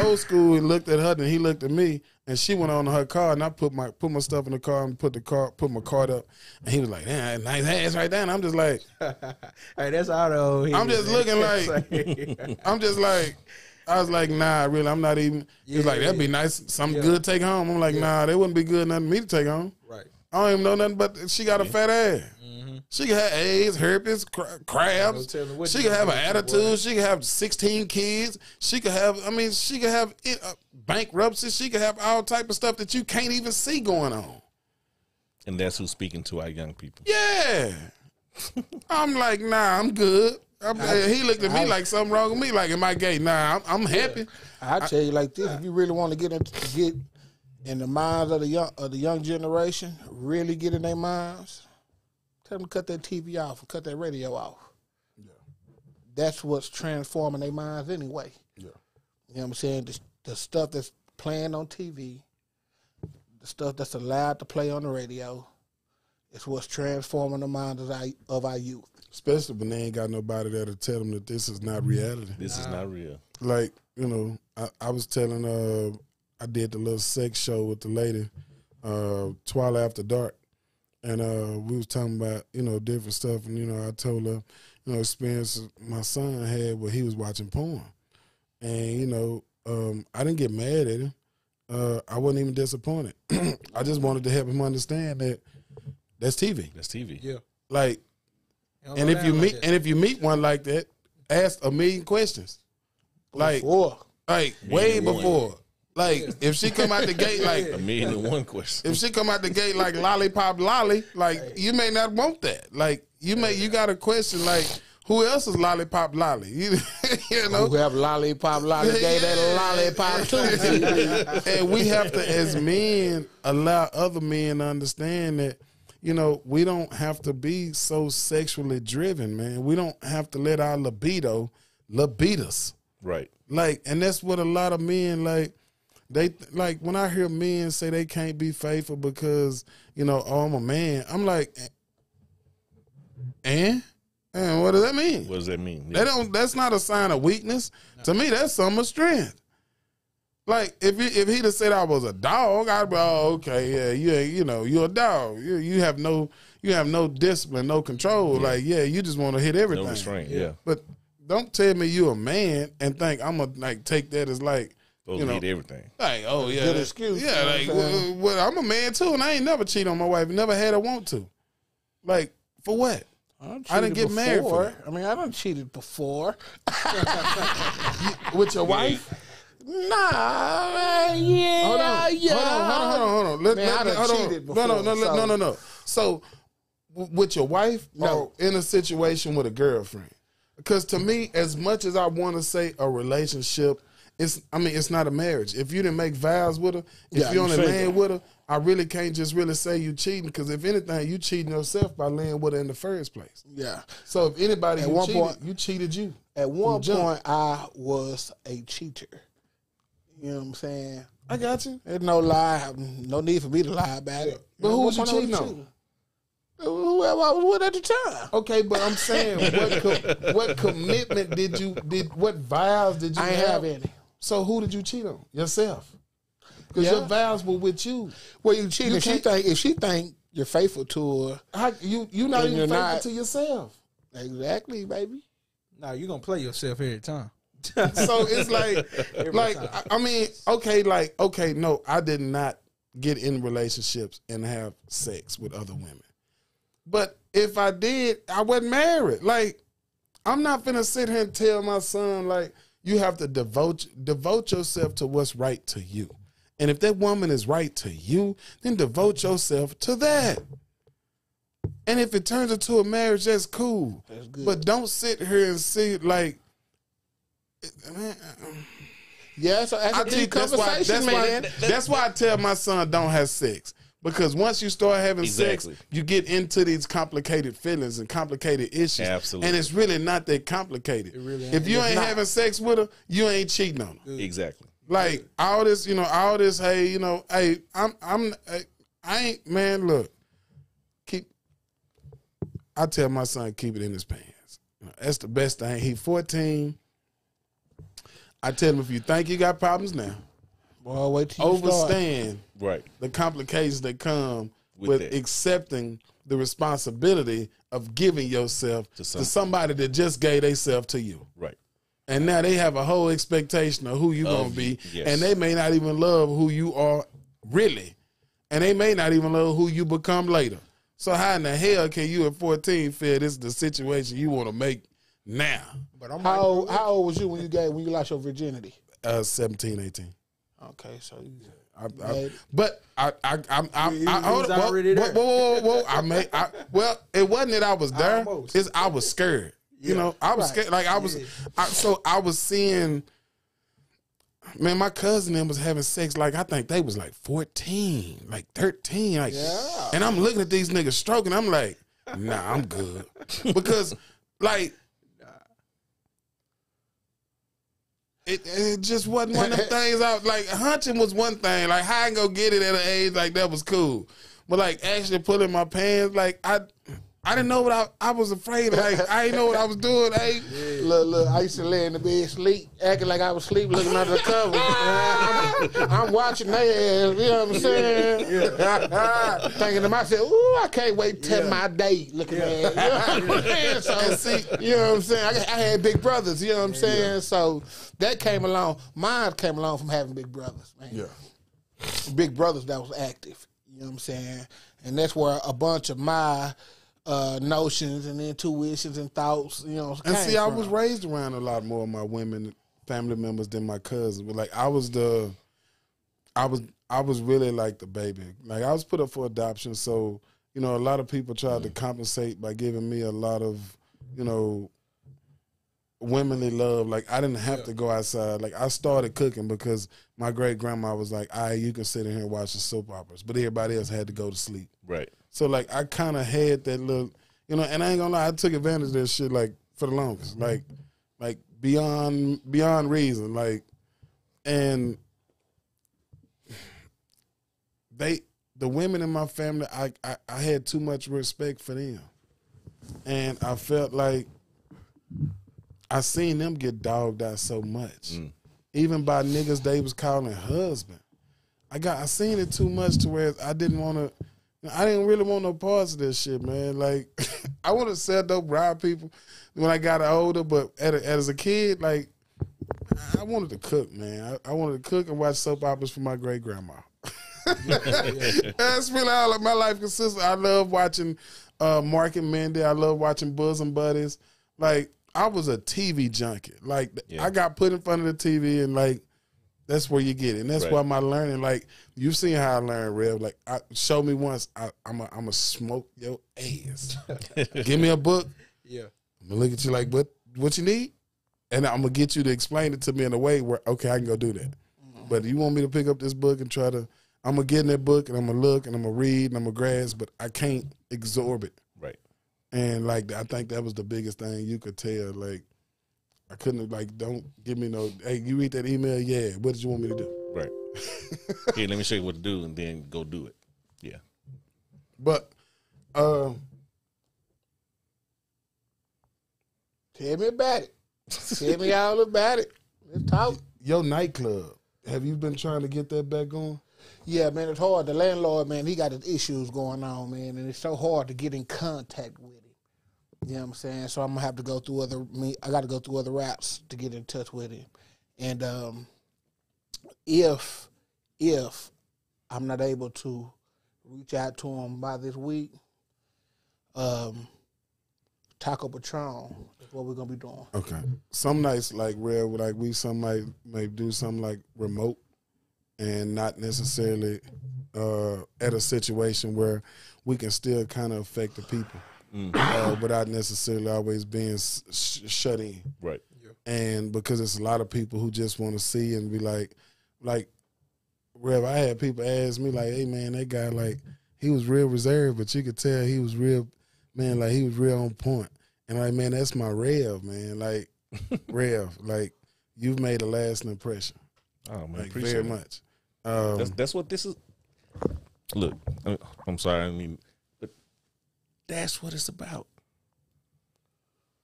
old school, he looked at her, and he looked at me, and she went on to her car, and I put my stuff in the car and put my card up, and he was like, "Damn, nice ass right there." And I'm just like, "Hey, that's all the old." I'm just looking like, I was like, "Nah, really, I'm not even." He's like, "That'd be nice, something good to take home." I'm like, "Nah, that wouldn't be good nothing for me to take home." Right. I don't even know nothing, but she got a fat ass. Mm-hmm. She can have AIDS, herpes, crabs. She can have an attitude. She can have 16 kids. She could have, bankruptcy. She could have all type of stuff that you can't even see going on. And that's who's speaking to our young people. Yeah. I'm like, nah, I'm good. He looked at me like something wrong with me. Like, am I gay? Nah, I'm happy. I tell you like this: if you really want to get in the minds of the young generation, really get in their minds, tell them to cut that TV off and cut that radio off. Yeah. That's what's transforming their minds anyway. Yeah. You know what I'm saying? The stuff that's playing on TV, the stuff that's allowed to play on the radio, is what's transforming the minds of our youth. Especially when they ain't got nobody there to tell them that this is not reality. This is not real. Like, I was telling, I did the little sex show with the lady, Twilight After Dark. And we was talking about, different stuff. And, I told her, experiences my son had where he was watching porn. And, I didn't get mad at him. I wasn't even disappointed. I just wanted to help him understand that that's TV. That's TV. Yeah. Like, and if you meet one like that, ask a million questions. Before. Way before. Like, if she come out the gate like a million and one question. If she come out the gate like lollipop lolly, like you may not want that. Like you got a question like, who else is lollipop lolly? You know, who have lollipop lolly gave that lollipop too. And we have to, as men, allow other men to understand that, we don't have to be so sexually driven, man. We don't have to let our libido us. Right. Like, and that's what a lot of men they like when I hear men say they can't be faithful because, oh, I'm a man. I'm like, and what does that mean? What does that mean? Yeah. That's not a sign of weakness. No. To me, that's some of strength. Like if he'd have said I was a dog, I'd be, oh, okay, yeah, you're a dog. You have no discipline, no control. Yeah. Like, yeah, you just want to hit everything. No restraint, yeah. But don't tell me you a man and think I'm gonna like take that as like need everything. Like, oh yeah, good excuse. Yeah, like well, I'm a man too, and I ain't never cheat on my wife. Never had a want to. Like for what? I didn't get married for that. I mean, I done cheated before. With your wife? Nah, yeah, Hold on. Man, I done cheated before. No. So, with your wife or in a situation with a girlfriend? Because to me, as much as I want to say a relationship, it's not a marriage. If you didn't make vows with her, if you only laying with her, I really can't just really say you cheating. Because if anything, you cheating yourself by laying with her in the first place. Yeah. So if anybody At one point, you cheated you. At one point, I was a cheater. You know what I'm saying? I got you. There's no lie. No need for me to lie about it. But who was you cheating on? Whoever I was with at the time. Okay, but I'm saying, what commitment what vows did you have? I ain't have any. So who did you cheat on? Yourself. Because your vows were with you. Well, you cheat if she think you're faithful to her. You're not even faithful to yourself. Exactly, baby. No, you're gonna play yourself every time. So it's no, I did not get in relationships and have sex with other women. But if I did, I wasn't married. Like, I'm not finna sit here and tell my son, like, you have to devote yourself to what's right to you. And if that woman is right to you, then devote yourself to that. And if it turns into a marriage, that's cool. That's good. But don't sit here and see, like, yeah, so that's a deep conversation, man. That's why I tell my son don't have sex. Because once you start having sex, you get into these complicated feelings and complicated issues. Absolutely. And it's really not that complicated. Really if you ain't having sex with her, you ain't cheating on her. Exactly. Like all this, hey, I ain't, man, look. I tell my son keep it in his pants. That's the best thing. He 14. I tell him if you think you got problems now, well, wait till you overstand right the complications that come with accepting the responsibility of giving yourself to somebody that just gave themselves to you. Right. And now they have a whole expectation of who you gonna be, and they may not even love who you are really, and they may not even love who you become later. So how in the hell can you at 14 feel this is the situation you want to make now? But how old was you when you lost your virginity? 17, 18. Okay, so well, it wasn't that I was there. It's I was scared. You know, I was scared. Like I was, so I was seeing. Man, my cousin and was having sex like I think they was like 14, like 13, like, and I'm looking at these niggas stroking. I'm like, nah, I'm good because like. It just wasn't one of them things. Like hunching was one thing. Like how I go get it at an age like that was cool, but like actually pulling my pants, like I didn't know what I was afraid of. Like I didn't know what I was doing. Hey, look, I used to lay in the bed sleep, acting like I was asleep, looking under the covers. I'm watching their ass. You know what I'm saying? Thinking to myself, ooh, I can't wait till my day. Looking at it. You know what I'm saying? So, you know what I'm saying? I had big brothers. You know what I'm saying? So that came along. Mine came along from having big brothers. Man. Yeah, big brothers that was active. You know what I'm saying? And that's where a bunch of my notions and intuitions and thoughts, you know. And see, I was raised around a lot more of my women family members than my cousins. But like I was really like the baby. Like I was put up for adoption, so you know a lot of people tried to compensate by giving me a lot of, you know, womanly love. Like I didn't have to go outside. Like I started cooking because my great grandma was like, "All right, you can sit in here and watch the soap operas," but everybody else had to go to sleep. Right. So like I kind of had that little, you know, and I ain't gonna lie, I took advantage of that shit like for the longest, like beyond reason, like, and the women in my family, I had too much respect for them, and I felt like I seen them get dogged out so much, even by niggas they was calling husband. I seen it too much to where I didn't really want no parts of this shit, man. Like, I want to sell dope, bribe people when I got older, but as a kid, like, I wanted to cook, man. I wanted to cook and watch soap operas for my great grandma. That's really all of my life consists of. I love watching Mark and Mindy. I love watching Bosom Buddies. Like, I was a TV junkie. Like, I got put in front of the TV, and like, that's where you get it. And that's why my learning, like, you've seen how I learned, Rev. Like, show me once, I'm a smoke your ass. Give me a book. Yeah. I'm going to look at you like, what you need? And I'm going to get you to explain it to me in a way where, okay, I can go do that. But you want me to pick up this book and try to, I'm going to get in that book and I'm going to look and I'm going to read and I'm going to grasp, but I can't absorb it. Right. And, like, I think that was the biggest thing you could tell. Like, I couldn't, like, don't give me no, hey, you read that email? Yeah. What did you want me to do? Right. Here, let me show you what to do and then go do it. Yeah. But, tell me about it. Tell me all about it. Let's talk. Your nightclub, have you been trying to get that back going? Yeah, man, it's hard. The landlord, man, he got his issues going on, man, and it's so hard to get in contact with him. You know what I'm saying? So I'm gonna have to go through I got to go through other routes to get in touch with him. And if I'm not able to reach out to him by this week, Taco Patron is what we're gonna be doing. Okay. Some nights, like, Real, like, some may do something like remote and not necessarily at a situation where we can still kind of affect the people without necessarily always being shut in. Right. Yeah. And because it's a lot of people who just want to see and be like, Rev, I had people ask me, like, hey, man, that guy, like, he was real reserved, but you could tell he was real, man, like, he was real on point. And, like, man, that's my Rev, man. Like, Rev, like, you've made a lasting impression. Oh, man, like, appreciate very it. much. That's what this is. Look, I'm sorry, I mean, but that's what it's about.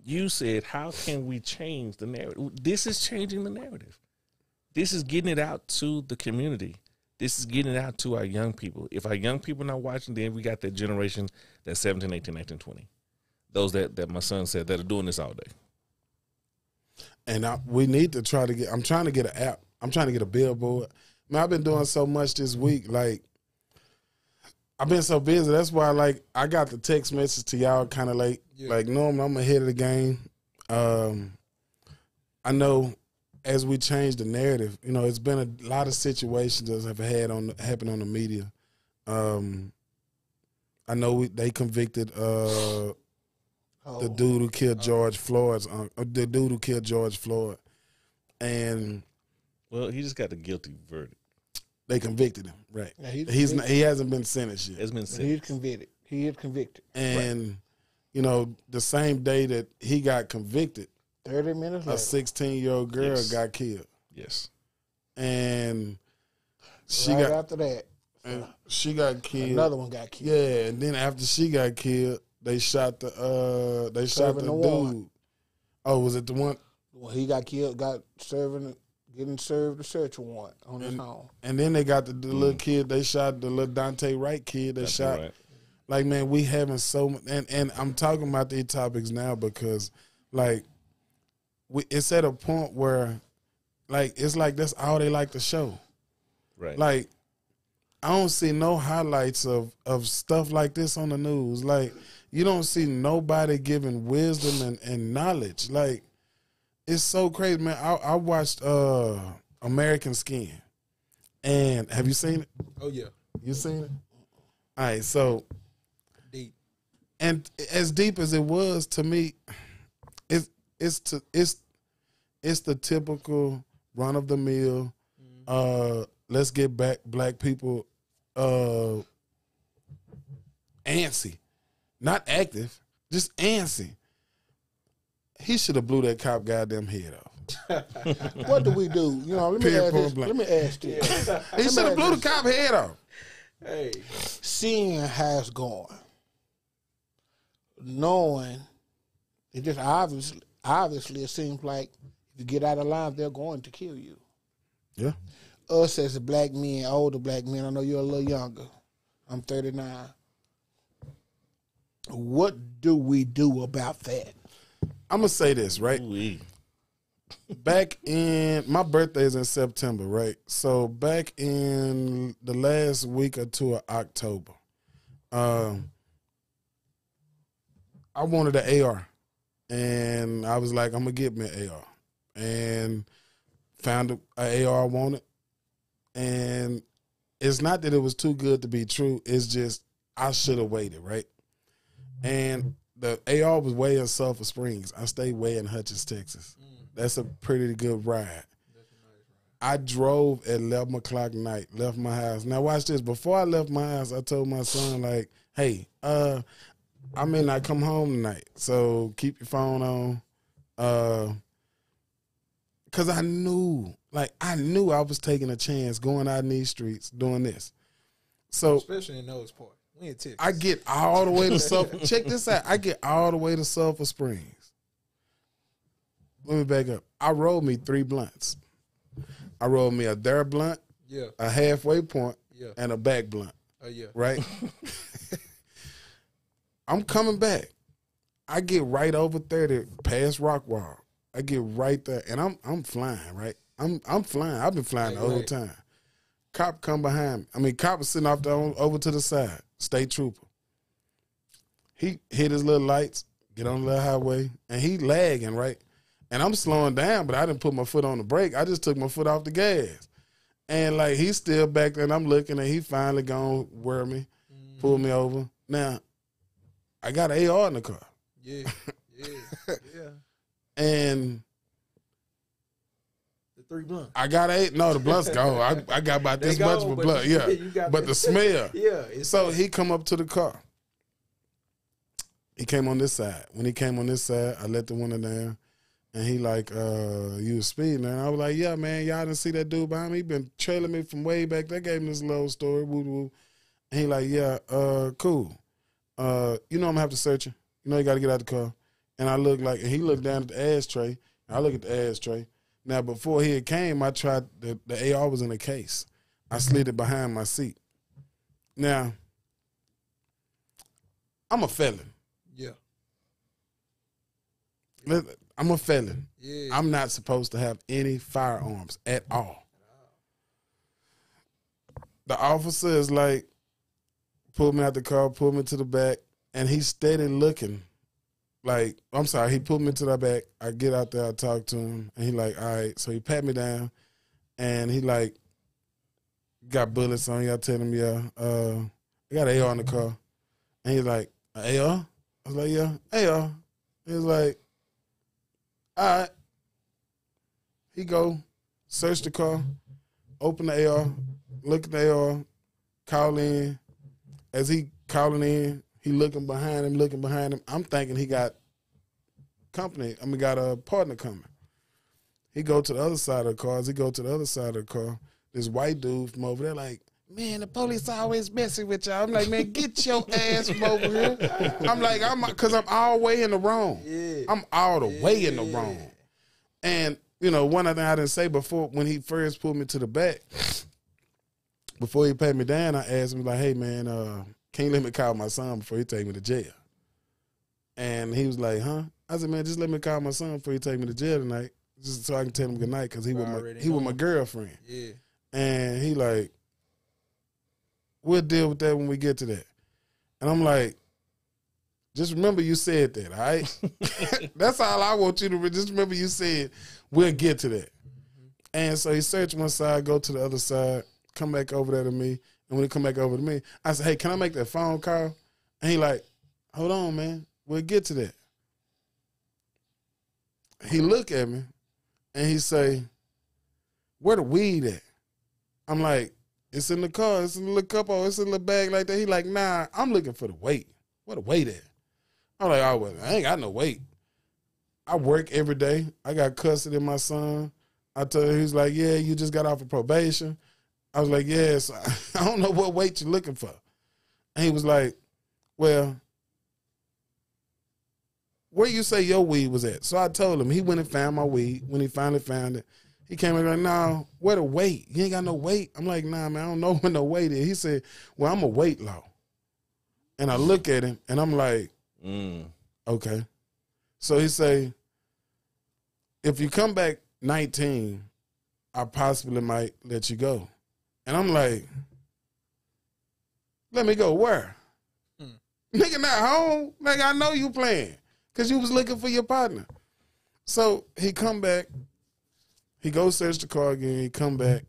You said, how can we change the narrative? This is changing the narrative. This is getting it out to the community. This is getting it out to our young people. If our young people not watching, then we got that generation that's 17, 18, 19, 20. Those that my son said that are doing this all day. And we need to try to get, I'm trying to get an app. I'm trying to get a billboard. Man, I've been doing so much this week. Like, I've been so busy. That's why, like, I got the text message to y'all kind of late. Yeah. Like, normally I'm ahead of the game. I know as we change the narrative, you know, it's been a lot of situations that have happened on the media. I know they convicted the dude who killed George Floyd's the dude who killed George Floyd, and well, he just got the guilty verdict. They convicted him, right? Yeah, he hasn't been sentenced yet. He's been sentenced. He's convicted. He is convicted, and you know, the same day that he got convicted, 30 minutes later, a 16-year-old girl got killed. Yes, and she right got after that, she got killed. Another one got killed. Yeah, and then after she got killed, they shot the dude. Oh, was it the one? Well, he got killed, getting served a search warrant on his home. And then they got the little kid. They shot the little Dante Wright kid. They shot. Right. Like, man, we having so much. And I'm talking about these topics now because, like, it's at a point where, like, it's like that's all they like to show. Right. Like, I don't see no highlights of stuff like this on the news. Like, you don't see nobody giving wisdom and knowledge. Like, it's so crazy, man. I watched American Skin. And have you seen it? Oh, yeah. You seen it? All right, so. Deep. And as deep as it was to me, it's the typical run of the mill. Let's get back black people antsy. Not active, just antsy. He should have blew that cop goddamn head off. What do we do? You know, let me ask this. He should have blew the cop head off. Hey, seeing has gone, knowing it just obviously it seems like if you get out of line, they're going to kill you. Yeah. Us as black men, older black men, I know you're a little younger. I'm 39. What do we do about that? I'm gonna say this, right? Ooh-wee. Back in my birthday is in September, right? So back in the last week or two of October, I wanted an AR, and I was like, I'm gonna get me an AR, and found an AR I wanted, and it's not that it was too good to be true. It's just I should have waited, right? And the AR was way in Sulphur Springs. I stayed way in Hutchins, Texas. That's a pretty good ride. I drove at 11 o'clock night, left my house. Now watch this. Before I left my house, I told my son, like, hey, I may not come home tonight, so keep your phone on. Because I knew I was taking a chance going out in these streets doing this. So especially in those parts. We in Texas. I get all the way to Sulphur. Check this out. I get all the way to Sulphur Springs. Let me back up. I rolled me 3 blunts. I rolled me a there blunt, a halfway point, and a back blunt. Oh yeah. Right? I'm coming back. I get right over 30 past Rockwall. I get right there, and I'm flying, right? I'm flying. I've been flying the whole time. Cop come behind me. I mean, cop was sitting off there over to the side. State trooper. He hit his little lights, get on the little highway, and he lagging, right? And I'm slowing down, but I didn't put my foot on the brake. I just took my foot off the gas. And, like, he's still back there, and I'm looking, and he finally gone wear me, pull me over. Now, I got an AR in the car. Yeah. And the 3 blunts. I got 8. No, the blunts gone. I got about this much of a blunt. Yeah. But the smell. So he come up to the car. He came on this side. When he came on this side, I let the window down. And he like, you was speeding. And I was like, yeah, man, y'all didn't see that dude behind me? He been trailing me from way back. They gave him this little story. Woo woo. And he like, yeah, cool. You know I'm going to have to search you. You know you got to get out the car. And I look like, and he looked down at the ashtray. I look at the ashtray. Now, before he had came, I tried, the AR was in a case. I slid it behind my seat. Now, I'm a felon. Yeah. I'm a felon. Yeah. I'm not supposed to have any firearms at all. The officer is like, pulled me out the car, pulled me to the back, and he's steady looking. Like, I'm sorry, he pulled me to the back. I get out there, I talk to him, and he like, all right. So he pat me down, and he like, got bullets on you. I tell him, yeah, I got an AR in the car. And he's like, an AR? I was like, yeah, AR. He was like, all right. He go, search the car, open the AR, look at the AR, call in. As he calling in, he looking behind him. I'm thinking he got company. I mean, got a partner coming. He go to the other side of the car. As he go to the other side of the car, this white dude from over there like, man, the police always messing with y'all. I'm like, man, get your ass from over here. I'm like, because I'm all the way in the wrong. Yeah. I'm all the way in the wrong. And, you know, one other thing I didn't say before, when he first pulled me to the back, before he pat me down, I asked him, like, hey, man, can you let me call my son before he take me to jail? And he was like, huh? I said, man, just let me call my son before he take me to jail tonight, just so I can tell him good night, because he was my girlfriend. Yeah. And he like, we'll deal with that when we get to that. And I'm like, just remember you said that, all right? That's all I want you to just remember you said, we'll get to that. Mm-hmm. And so he searched one side, go to the other side, come back over there to me. And when he come back over to me, I said, hey, can I make that phone call? And he like, hold on, man. We'll get to that. He look at me and he say, where the weed at? I'm like, it's in the car. It's in the little cup. It's in the little bag like that. He like, nah, I'm looking for the weight. Where the weight at? I'm like, oh, well, I ain't got no weight. I work every day. I got custody of my son. I told him, he's like, yeah, you just got off of probation. I was like, yes, I don't know what weight you're looking for. And he was like, well, where you say your weed was at? So I told him. He went and found my weed. When he finally found it, he came in like, no, where the weight? You ain't got no weight? I'm like, nah, man, I don't know where no weight is. He said, well, I'm a weight law. And I look at him, and I'm like, Okay. So he say, if you come back 19, I possibly might let you go. And I'm like, let me go where? Nigga not home. Nigga, I know you playing. Because you was looking for your partner. So he come back. He go search the car again. He come back.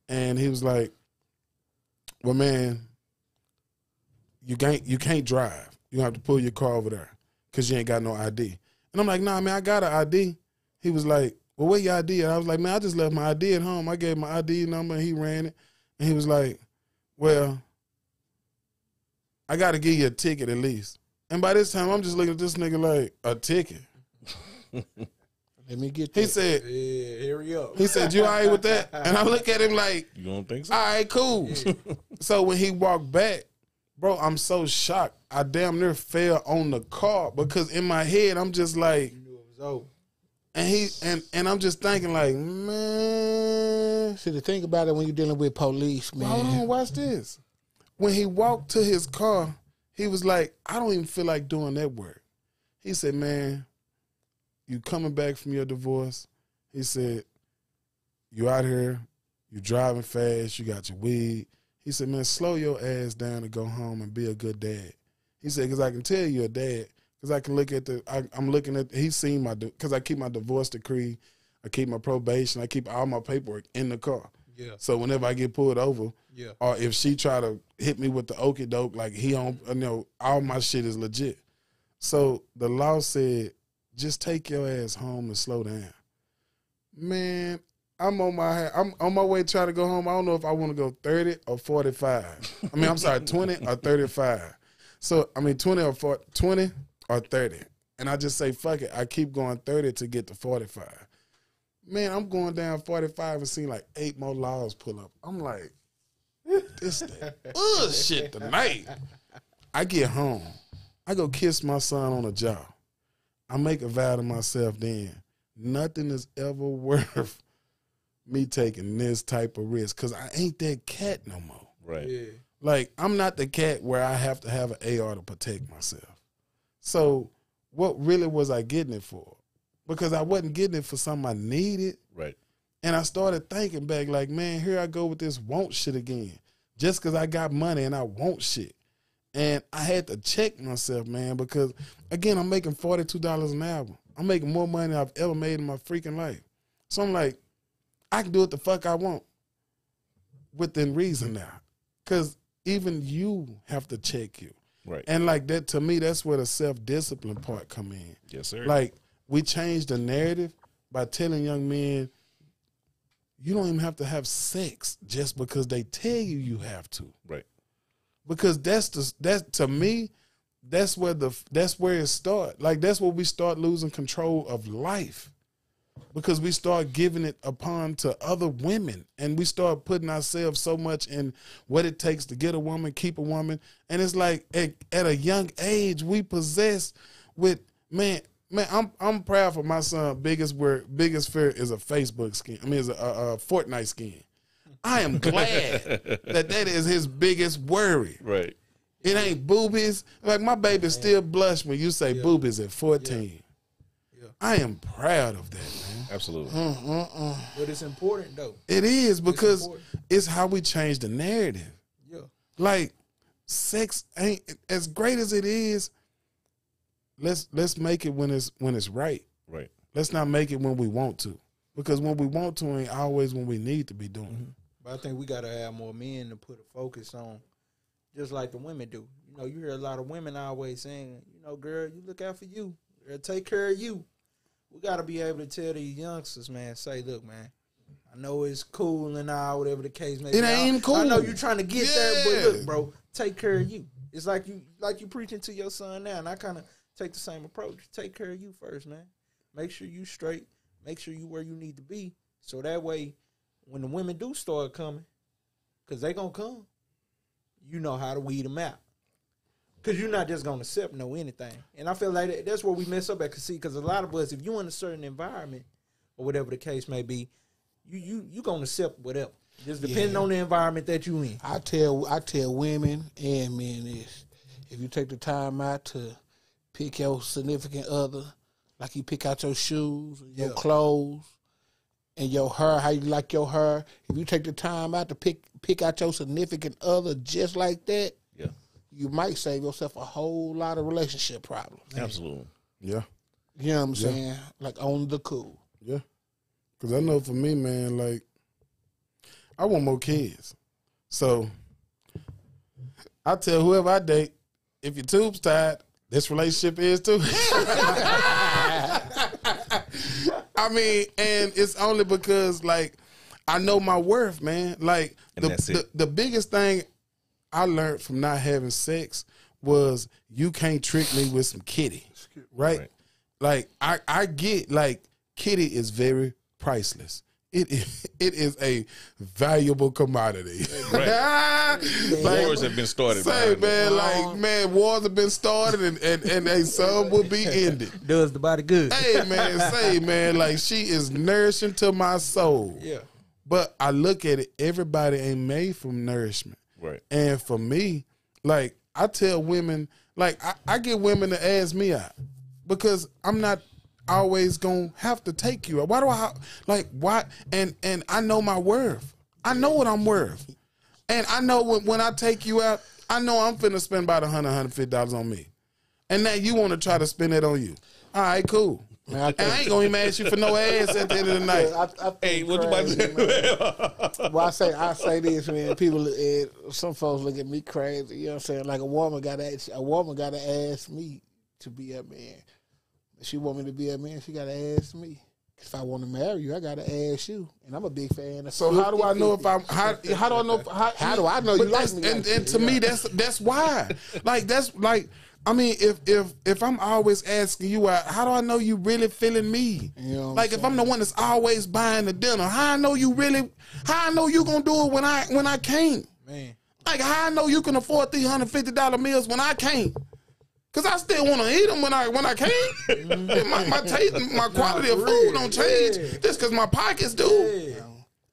And he was like, well, man, you can't drive. You have to pull your car over there because you ain't got no ID. And I'm like, nah, man, I got an ID. He was like, well, where your ID at? I was like, man, I just left my ID at home. I gave my ID number and he ran it. And he was like, well, I got to give you a ticket at least. And by this time, I'm just looking at this nigga like, a ticket? Let me get that. He said, yeah, hurry up. He said, you all right with that? And I look at him like, You don't think so? all right, cool. Yeah. So when he walked back, bro, I'm so shocked. I damn near fell on the car because in my head, I'm just like, You knew it was over. And I'm just thinking like, man. See, the thing about it when you're dealing with police, man. Hold on, watch this. When he walked to his car, he was like, I don't even feel like doing that work. He said, man, you coming back from your divorce. He said, you out here, you driving fast, you got your weed. He said, man, slow your ass down and go home and be a good dad. He said, because I can tell you're a dad. Because I can look at I'm looking at, he's seen because I keep my divorce decree, I keep my probation, I keep all my paperwork in the car. Yeah. So whenever I get pulled over, yeah, or if she try to hit me with the okie doke, like all my shit is legit. So the law said, just take your ass home and slow down. Man, I'm on my way trying to go home. I don't know if I want to go 30 or 45. I mean, I'm sorry, 20 or 35. So, 20 or 40, 20 or 30. And I just say, fuck it. I keep going 30 to get to 45. Man, I'm going down 45 and seeing like 8 more laws pull up. I'm like, this that shit tonight. I get home. I go kiss my son on the jaw. I make a vow to myself then. Nothing is ever worth me taking this type of risk because I ain't that cat no more. Right. Yeah. Like, I'm not the cat where I have to have an AR to protect myself. So what really was I getting it for? Because I wasn't getting it for something I needed. Right. And I started thinking back like, man, here I go with this want shit again. Just because I got money and I want shit. And I had to check myself, man, because, again, I'm making $42 an hour. I'm making more money than I've ever made in my freaking life. So I'm like, I can do what the fuck I want within reason now. Because even you have to check you. Right. And like that, to me, that's where the self-discipline part come in. Yes, sir. Like, we changed the narrative by telling young men, you don't even have to have sex just because they tell you have to. Right. Because to me, that's where it starts. Like, that's where we start losing control of life. Because we start giving it upon to other women, and we start putting ourselves so much in what it takes to get a woman, keep a woman. And it's like at a young age, we possess with, man, I'm proud for my son. Biggest fear is a Facebook skin. Is a Fortnite skin. I am glad that is his biggest worry. Right. It ain't boobies. Like, my baby still blush when you say boobies at 14. Yeah. I am proud of that, man. Absolutely. But it's important, though. It is, because it's how we change the narrative. Yeah. Like, sex ain't as great as it is. Let's make it when it's right. Right. Let's not make it when we want to, because when we want to ain't always when we need to be doing. Mm-hmm. But I think we got to have more men to put a focus on, just like the women do. You know, you hear a lot of women always saying, you know, girl, you look out for you. Girl, take care of you. We got to be able to tell these youngsters, man, say, look, man, I know it's cool and all, whatever the case may be. It ain't cool. I know you're trying to get there, but look, bro, take care of you. It's like you preaching to your son now, and I kind of take the same approach. Take care of you first, man. Make sure you straight. Make sure you where you need to be, so that way, when the women do start coming, because they going to come, you know how to weed them out. Because you're not just going to accept anything. And I feel like that's where we mess up at. Because a lot of us, if you're in a certain environment, or whatever the case may be, you going to accept whatever. Just depending on the environment that you in. I tell women and men this. If you take the time out to pick your significant other like you pick out your shoes, your clothes, and your hair, how you like your hair. If you take the time out to pick out your significant other just like that, you might save yourself a whole lot of relationship problems. Absolutely. Yeah. You know what I'm saying? Like on the cool. Yeah. Because I know for me, man, like, I want more kids. So I tell whoever I date, if your tube's tied, this relationship is too. I mean, and it's only because, like, I know my worth, man. Like, the biggest thing I learned from not having sex was you can't trick me with some kitty, right? Like, I get, like, kitty is very priceless. It is a valuable commodity. Right. Wars have been started. Wars have been started and some will be ended. Does the body good. Hey, man, like, she is nourishing to my soul. Yeah. But I look at it, everybody ain't made from nourishment. Right. And for me, like, I tell women, like, I get women to ask me out because I'm not always gonna have to take you out. Why do I why? And I know my worth. I know what I'm worth. And I know when I take you out, I know I'm finna spend about $150 on me. And now you want to try to spend it on you. All right, cool. Man, I ain't gonna even ask you for no ass at the end of the night. Hey, what you about to say? Well, I say this, man. People, some folks look at me crazy. You know what I'm saying? Like a woman gotta ask me to be a man. If she want me to be a man, she gotta ask me. If I want to marry you, I gotta ask you. And I'm a big fan of. So how do I know if I'm? How do I know? How do I know you like me? And to me, that's why. Like that's like. I mean, if I'm always asking you out, how do I know you really feeling me? You know like if I'm the one that's always buying the dinner, how I know you gonna do it when I can't? Man. Like how I know you can afford $350 meals when I can't? Cause I still want to eat them when I can't. my taste, my quality of food don't change just cause my pockets do.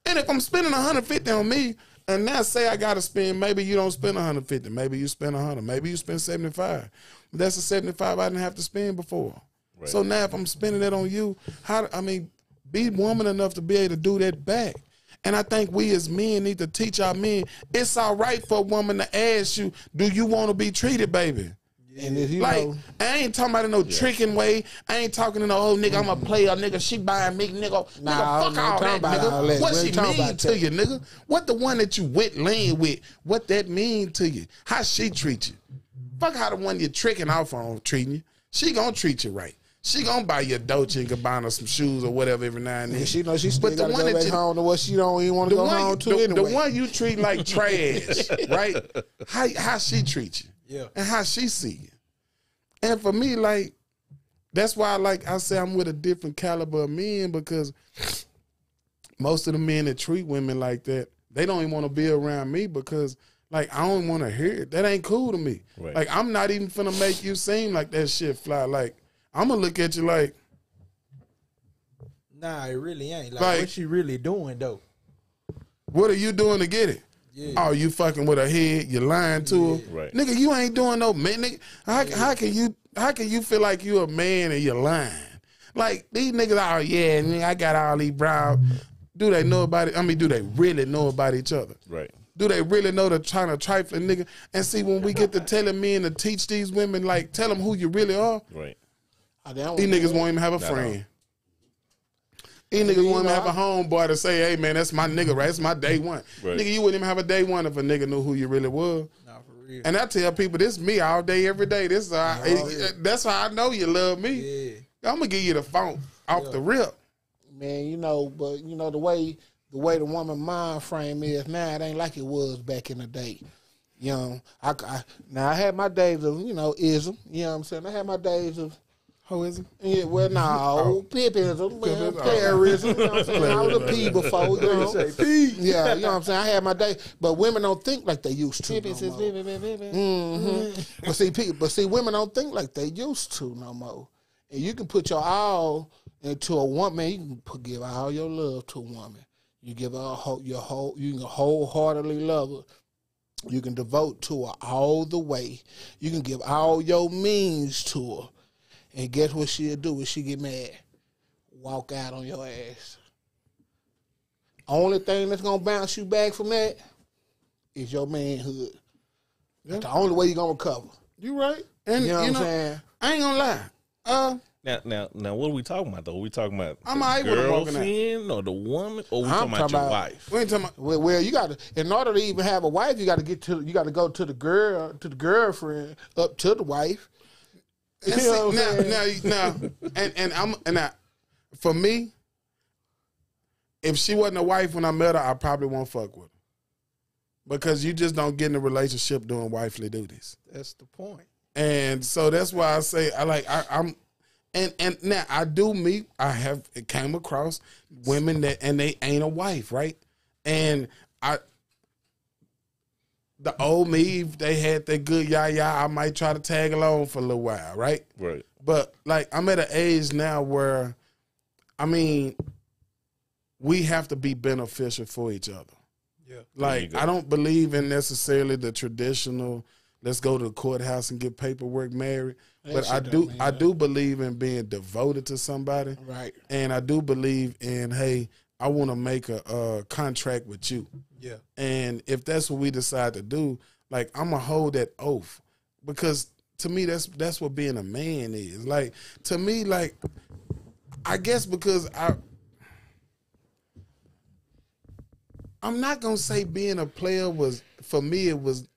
And if I'm spending $150 on me, and now say I gotta spend, maybe you don't spend $150, maybe you spend $100, maybe you spend $75. That's the $75 I didn't have to spend before. Right. So now if I'm spending that on you, be woman enough to be able to do that back. And I think we as men need to teach our men, it's all right for a woman to ask you, do you want to be treated, baby? And if you like, I ain't talking about in no tricking way. I ain't talking in no, nigga, I'm a player, nigga, she buying me, nigga. Fuck all that, nigga. What she mean to you, nigga? What the one that you went laying with, what that mean to you? How she treat you? Fuck how the one you're tricking off on treating you. She gonna treat you right. She gonna buy you a Dolce & Gabbana, some shoes or whatever every now and then. She know she still gotta go back home to what she don't even want to go home to anyway. The one you treat like trash, right? How she treat you. Yeah. And how she see you. And for me, like, that's why, like, I say I'm with a different caliber of men because most of the men that treat women like that, they don't even want to be around me because, like, I don't want to hear it. That ain't cool to me. Right. Like, I'm not even finna make you seem like that shit fly. Like, I'm gonna look at you like, nah, it really ain't. Like what she really doing, though? What are you doing to get it? Yeah. Oh, you fucking with her head, you lying to her. Right. Nigga, you ain't doing no man. Nigga, how can you feel like you a man and you're lying? Like, these niggas, oh yeah, nigga, I got all these brown. Do they know about it? I mean, do they really know about each other? Right. Do they really know the trying to trifle nigga? And see, when we get to telling men to teach these women, like, tell them who you really are. Right. These niggas won't even have a friend. These niggas won't even have a homeboy to say, hey, man, that's my nigga, right? That's my day one. Right. Nigga, you wouldn't even have a day one if a nigga knew who you really was. Nah, for real. And I tell people, this me all day, every day. This that's how I know you love me. Yeah. I'm going to give you the phone off the rip. Man, but the way the woman mind frame is now, it ain't like it was back in the day. You know, I had my days of, ism. You know what I'm saying? I had my days of hoism. Yeah, well, no, pimpism, playerism. You know what I'm saying? I was a P before, you know. Say P. Yeah, you know what I'm saying? I had my day, but women don't think like they used to. But see, women don't think like they used to no more. And you can put your all into a woman. You can give all your love to a woman. You give her you can wholeheartedly love her. You can devote to her all the way. You can give all your means to her. And guess what she'll do when she get mad? Walk out on your ass. Only thing that's gonna bounce you back from that is your manhood. That's the only way you're gonna recover. You right. And you know what I'm saying? I ain't gonna lie. Now, what are we talking about though? Are we talking about I'm the all right with her walking out. girlfriend or the woman, or we talking about your wife? We ain't talking about. Well, you got to. In order to even have a wife, you got to go to the girlfriend, up to the wife. You know what I'm saying? Now, for me, if she wasn't a wife when I met her, I probably won't fuck with her. Because you just don't get in a relationship doing wifely duties. That's the point. And so that's why I say I'm and now I have came across women and they ain't a wife, right? And the old me, if they had that good I might try to tag along for a little while, right? Right. But like I'm at an age now where, I mean, we have to be beneficial for each other. Yeah. Like I don't believe in necessarily the traditional, let's go to the courthouse and get paperwork married. But I do believe in being devoted to somebody. Right. And I do believe in, hey, I want to make a contract with you. Yeah. And if that's what we decide to do, like I'm gonna hold that oath. Because to me that's what being a man is. Like to me, like I guess because I'm not gonna say being a player was, for me it was,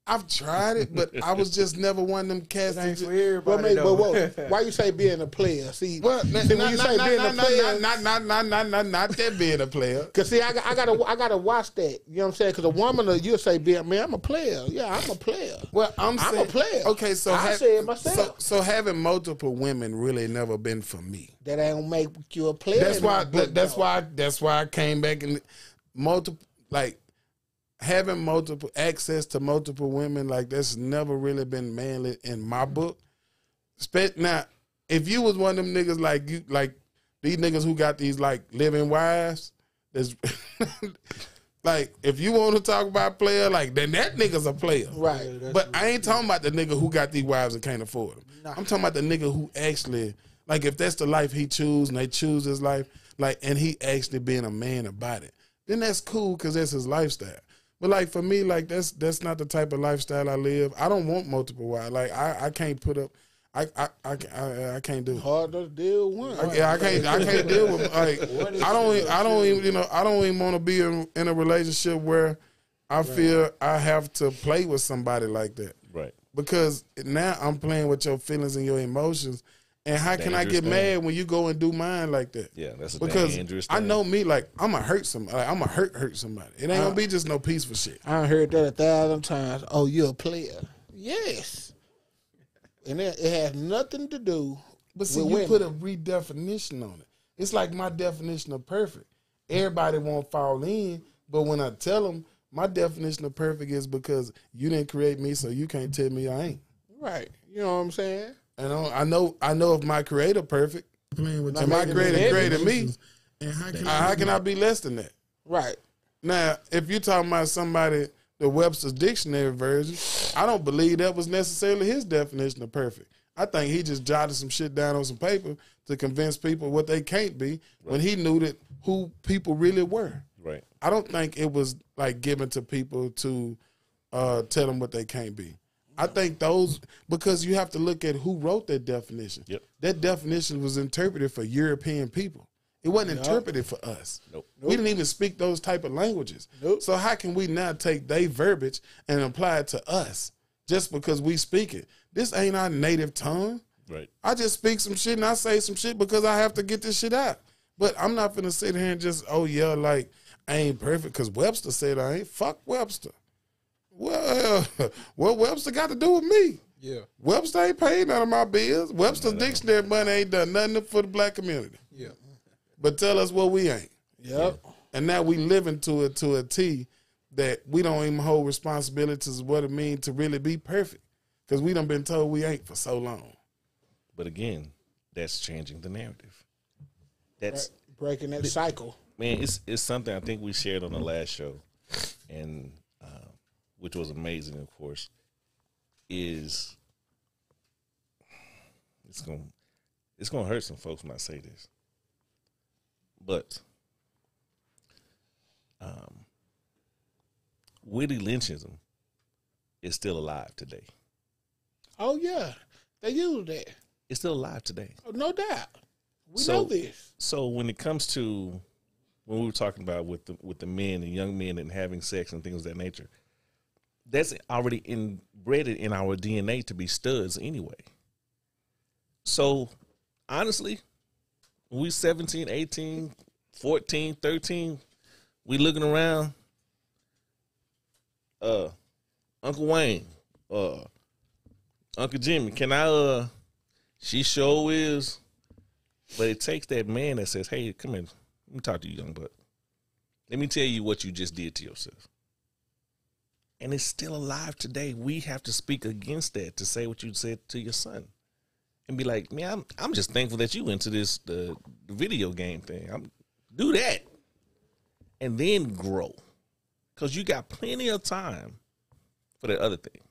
I've tried it, but I was just never one of them cats. Thanks for everybody. But why you say being a player? See, when you say being a player, not that being a player. Cause see, I gotta watch that. You know what I'm saying? Cause a woman, you'll say, "Man, I'm a player. Yeah, I'm a player. Well, I'm a player." Okay, so I said myself. So having multiple women really never been for me. That ain't gonna make you a player. That's why I came back and multiple, like having multiple access to multiple women, like that's never really been manly in my book. Now, if you was one of them niggas like you, like these niggas who got these like living wives, there's like if you want to talk about player, like then that nigga's a player, right? But I ain't talking about the nigga who got these wives and can't afford them. Nah. I'm talking about the nigga who actually, like, if that's the life he choose and they choose his life, like, and he actually being a man about it, then that's cool because that's his lifestyle. But like for me, like that's not the type of lifestyle I live. I don't want multiple wives. Like I can't put up. I can't do it. Hard to deal with. I can't deal with, like I don't even want to be in a relationship where I feel I have to play with somebody like that. Right. Because now I'm playing with your feelings and your emotions. And how can I get mad when you go and do mine like that? Yeah, that's a because dangerous thing. I know me, like I'm gonna hurt somebody. Like, I'm gonna hurt somebody. It ain't gonna be just no peaceful shit. I heard that 1,000 times. Oh, you're a player. Yes. And it has nothing to do. But see, you put a redefinition on it. It's like my definition of perfect. Everybody won't fall in, but when I tell them my definition of perfect is because you didn't create me, so you can't tell me I ain't. Right. You know what I'm saying? And I know if my creator perfect, and my creator created me, and how can I be less than that? Right. Now, if you're talking about somebody, the Webster's Dictionary version, I don't believe that was necessarily his definition of perfect. I think he just jotted some shit down on some paper to convince people what they can't be when he knew that who people really were. Right. I don't think it was like given to people to tell them what they can't be. I think those, because you have to look at who wrote that definition. Yep. That definition was interpreted for European people. It wasn't interpreted for us. Nope. We didn't even speak those type of languages. Nope. So how can we now take their verbiage and apply it to us just because we speak it? This ain't our native tongue. Right. I just speak some shit and I say some shit because I have to get this shit out. But I'm not finna sit here and just, oh yeah, like I ain't perfect because Webster said I ain't. Fuck Webster. Well, what Webster got to do with me? Yeah. Webster ain't paid none of my bills. Webster's dictionary money ain't done nothing for the black community. Yeah. But tell us what we ain't. Yep. And now we living to it to a T that we don't even hold responsibilities of what it means to really be perfect. Because we done been told we ain't for so long. But again, that's changing the narrative. That's breaking that cycle. Man, it's something I think we shared on the last show, and which was amazing, of course, is It's gonna hurt some folks when I say this, but witty lynchism is still alive today. Oh yeah, they use that. It's still alive today. Oh, no doubt. We know this. So when it comes to when we were talking about with the men and young men and having sex and things of that nature, that's already inbred in our DNA to be studs anyway. So honestly, when we 17, 18, 14, 13, we looking around, Uncle Wayne, Uncle Jimmy, can I, she sure is. But it takes that man that says, hey, come in, let me talk to you, young buck. Let me tell you what you just did to yourself. And it's still alive today. We have to speak against that, to say what you said to your son. And be like, man, I'm just thankful that you into this the video game thing. Do that. And then grow. Because you got plenty of time for that other thing.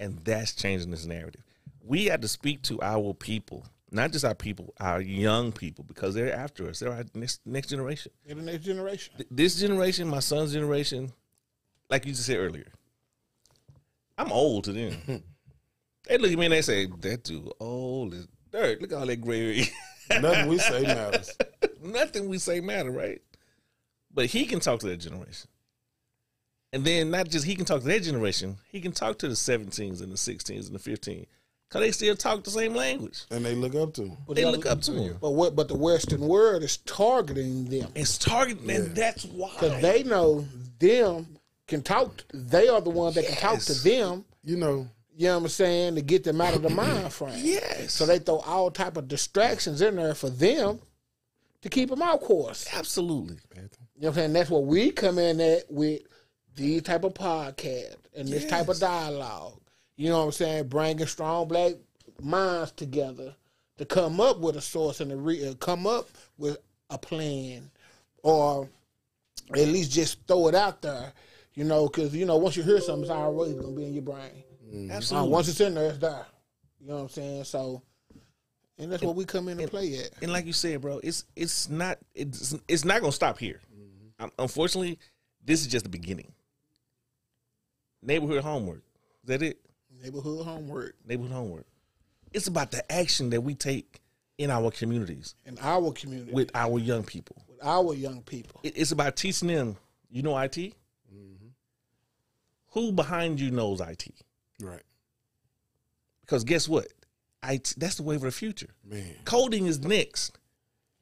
And that's changing this narrative. We have to speak to our people, not just our people, our young people, because they're after us. They're our next generation. They're the next generation. This generation, my son's generation, like you just said earlier, I'm old to them. They look at me and they say, that dude old as dirt. Look at all that gray hair. Nothing we say matters. Nothing we say matter, right? But he can talk to that generation. And then not just he can talk to that generation, he can talk to the 17s and the 16s and the 15s. Because they still talk the same language. And they look up to him. They look up to him. But the Western world is targeting them. It's targeting, and that's why. Because they know them can talk. They are the ones that can talk to them. You know what I'm saying? To get them out of the mind frame. Yes. So they throw all type of distractions in there for them to keep them out course. Absolutely. You know what I'm saying? That's what we come in at with these type of podcasts and this type of dialogue. You know what I'm saying? Bringing strong black minds together to come up with a source and come up with a plan, or at least just throw it out there. You know, because once you hear something, it's already gonna be in your brain. Absolutely. Once it's in there, it's there. You know what I'm saying? So, and that's what we come in and play at. And like you said, bro, it's not gonna stop here. Unfortunately, this is just the beginning. Neighborhood homework. Is that it? Neighborhood homework. Neighborhood homework. It's about the action that we take in our communities. In our community. With our young people. With our young people. It's about teaching them, you know IT? Mm-hmm. Who behind you knows IT? Right. Because guess what? That's the wave of the future. Man. Coding is next.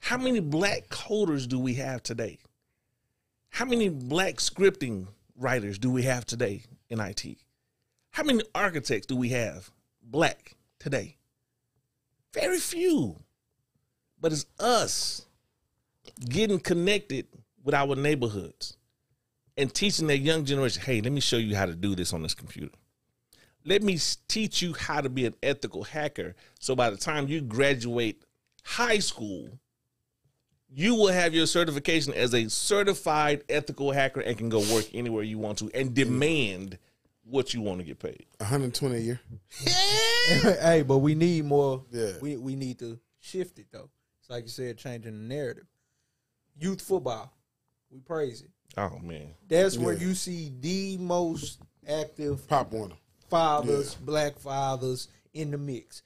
How many black coders do we have today? How many black scripting writers do we have today in IT? How many architects do we have black today? Very few. But it's us getting connected with our neighborhoods and teaching that young generation, hey, let me show you how to do this on this computer. Let me teach you how to be an ethical hacker, so by the time you graduate high school, you will have your certification as a certified ethical hacker and can go work anywhere you want to and demand what you want to get paid. 120 a year. Hey, but we need more. Yeah. We need to shift it, though. It's like you said, changing the narrative. Youth football, we praise it. Oh, man. That's where you see the most active Pop Warner fathers, black fathers in the mix.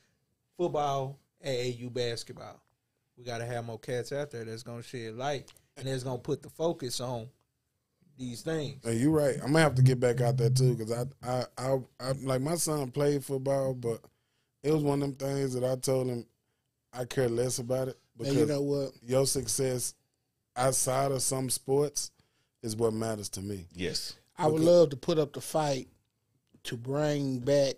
Football, AAU basketball. We got to have more cats out there that's going to shed light and that's going to put the focus on these things. And you're right. I'm gonna have to get back out there too, because I like, my son played football, but it was one of them things that I told him I care less about it, because you know what? Your success outside of some sports is what matters to me. Yes. I would love to put up the fight to bring back.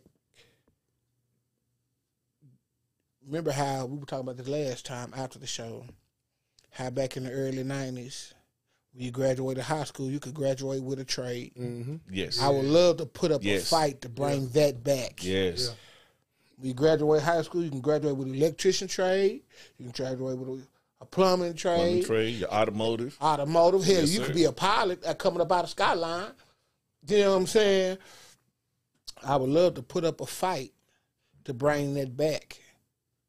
Remember how we were talking about this last time after the show, how back in the early 90s, when you graduated high school, you could graduate with a trade. Mm-hmm. Yes. I would love to put up a fight to bring that back. Yes. When you graduate high school, you can graduate with an electrician trade. You can graduate with a plumbing trade. Your automotive. Hell, Yes, you sir. could be a pilot coming up out of Skyline. You know what I'm saying? I would love to put up a fight to bring that back.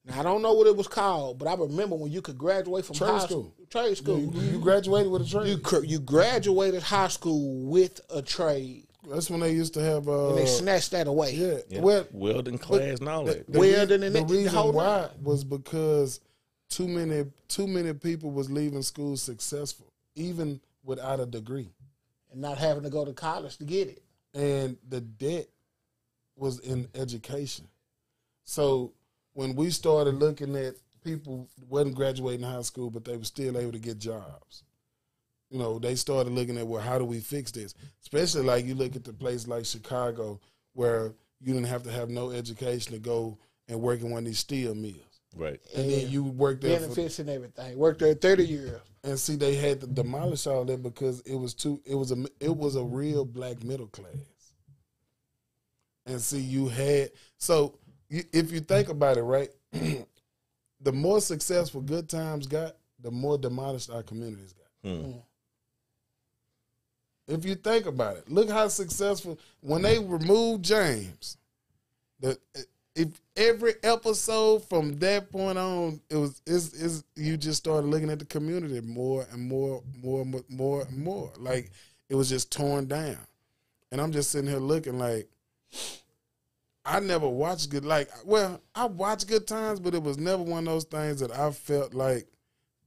Now I don't know what it was called, but I remember when you could graduate from Trade high school. Trade school. You graduated with a trade. You graduated high school with a trade. That's when they used to have. And they snatched that away. Yeah. Well, welding class and all that. The reason why was because too many people was leaving school successful, even without a degree, and not having to go to college to get it. And the debt was in education. So when we started looking at people wasn't graduating high school, but they were still able to get jobs. You know, they started looking at, well, how do we fix this? Especially like you look at the place like Chicago, where you didn't have to have no education to go and work in one of these steel mills. Right. And then you worked there benefits and everything. Worked there 30 years. And see, they had to demolish all that because it was a real black middle class. And see, if you think about it, right, the more successful Good Times got, the more demolished our communities got. If you think about it, look how successful when they removed James. If every episode from that point on, you just started looking at the community more and more and more. Like it was just torn down, and I'm just sitting here looking like I never watched I watched Good Times, but it was never one of those things that I felt like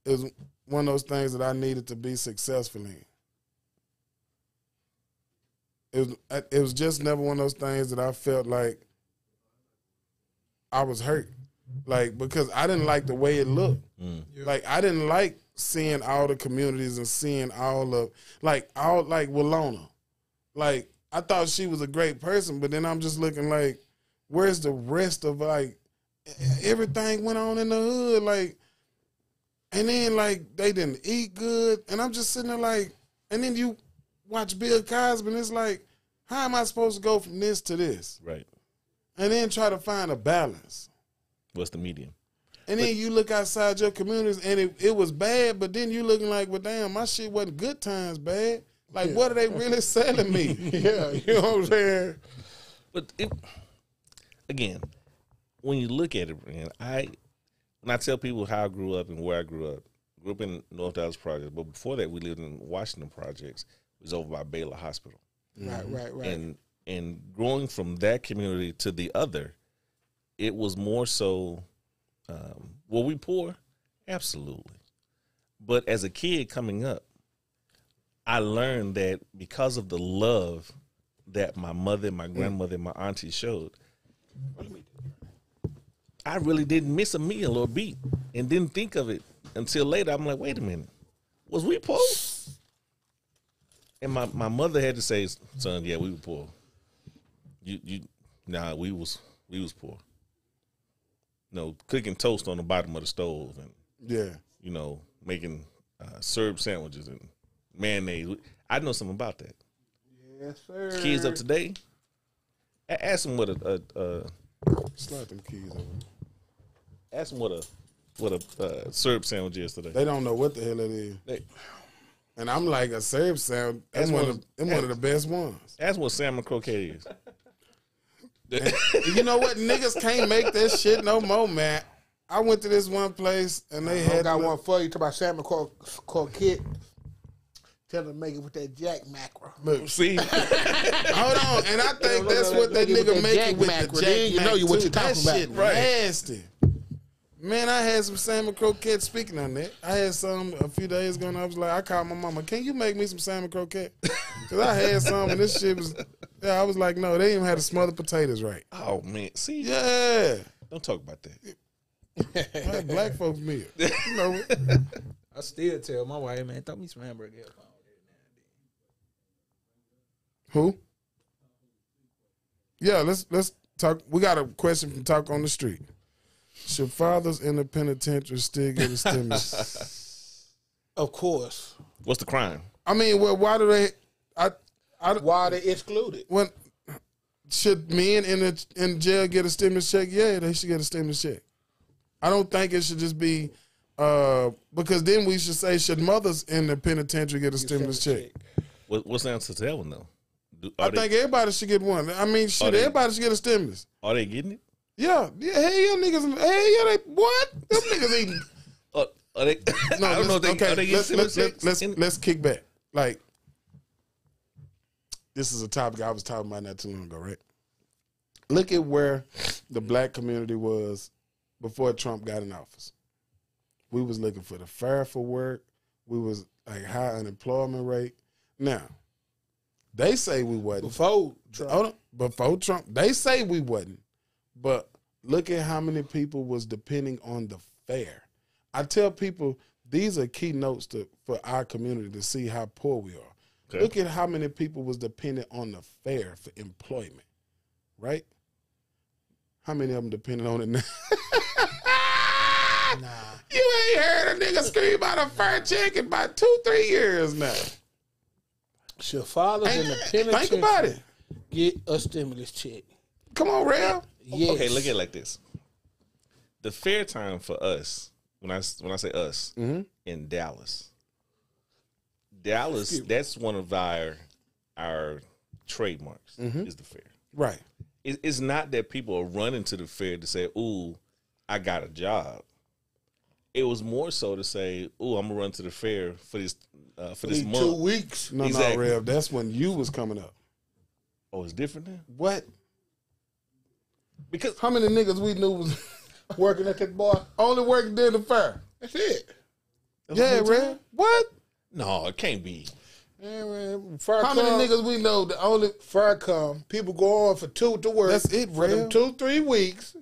it was one of those things that I needed to be successful in. It was just never one of those things that I felt like I was hurt. Like, because I didn't like the way it looked. Like, I didn't like seeing all the communities and seeing all of, like Willona. Like, I thought she was a great person, but then I'm just looking like, where's the rest of, like, everything went on in the hood, like, and then, like, they didn't eat good, and I'm just sitting there like, and then you watch Bill Cosby, and it's like, how am I supposed to go from this to this? Right. And then try to find a balance. What's the medium? And then you look outside your communities, and it was bad, but then you looking like, well, damn, my shit wasn't Good Times bad. Like, what are they really selling me? Yeah, you know what I'm saying? But again, when you look at it, man, when I tell people how I grew up and where I grew up in North Dallas Projects, but before that, we lived in Washington Projects. It was over by Baylor Hospital. Right. And growing from that community to the other, it was more so, were we poor? Absolutely. But as a kid coming up, I learned that because of the love that my mother, my grandmother, and my auntie showed, I really didn't miss a meal or beat and didn't think of it until later. I'm like, wait a minute, was we poor? And my mother had to say, son, yeah, we were poor. We was poor. No, cooking toast on the bottom of the stove and making syrup sandwiches and mayonnaise. I know something about that. Yes, sir. Kids of today, ask them what slide them keys over. Ask them what a syrup sandwich is today. They don't know what the hell it is. And I'm like, a syrup sandwich. That's one of the best ones. That's what salmon croquette is. You know what? Niggas can't make that shit no more, man. I went to this one place and they had got one for you. Talk about salmon croquette. Tell them to make it with that jack mackerel. Look, see, hold on, and I think that's what that nigga make it with the jack. You know you what you're talking about. Shit nasty. Man, I had some salmon croquette. Speaking on that, I had some a few days ago, and I was like, I called my mama, can you make me some salmon croquette? Because I had some, and this shit was, I was like, no, they didn't even have to smother potatoes right. Oh, man. See? Yeah. Don't talk about that. I had black folks meal. You know what? I still tell my wife, man, throw me some hamburger. Who? Yeah, let's talk. We got a question from Talk on the Street. Should fathers in the penitentiary still get a stimulus? Of course. What's the crime? I mean, well, why do they? Why are they excluded? When should men in jail get a stimulus check? Yeah, they should get a stimulus check. I don't think it should just be because then we should say, should mothers in the penitentiary get a stimulus check? What's the answer to that one though? I think everybody should get one. I mean, everybody should get a stimulus. Are they getting it? Yeah, hell yeah, niggas. Hell yeah, they what? Them niggas eating. Are they, No, I don't know. If they, okay, are they getting similar sex? let's kick back. Like, this is a topic I was talking about not too long ago, right? Look at where the black community was before Trump got in office. We was looking for the fair for work. We was like high unemployment rate. Now, they say we wasn't. Before Trump. Before Trump. They say we wasn't. But look at how many people was depending on the fair. I tell people these are keynotes for our community to see how poor we are. Okay. Look at how many people was dependent on the fair for employment, right? How many of them depended on it now? Nah. You ain't heard a nigga scream about a fair check in about 2-3 years now. Should fathers in the penitentiary think about it. Get a stimulus check? Come on, Real. Yes. Okay, look at it like this. The fair time for us, when I say us, in Dallas, that's one of our trademarks, is the fair. Right. It's not that people are running to the fair to say, ooh, I got a job. It was more so to say, ooh, I'm going to run to the fair for this month. 2 weeks. No, exactly. No, Rev, that's when you was coming up. Oh, it's different now? What? Because how many niggas we knew was working at that bar? Only working during the fair. That's it. Yeah, Rev. What? No, it can't be. Yeah, man. How many niggas we know that only fair come? People go on for two to work. That's it, for them Rev. 2-3 weeks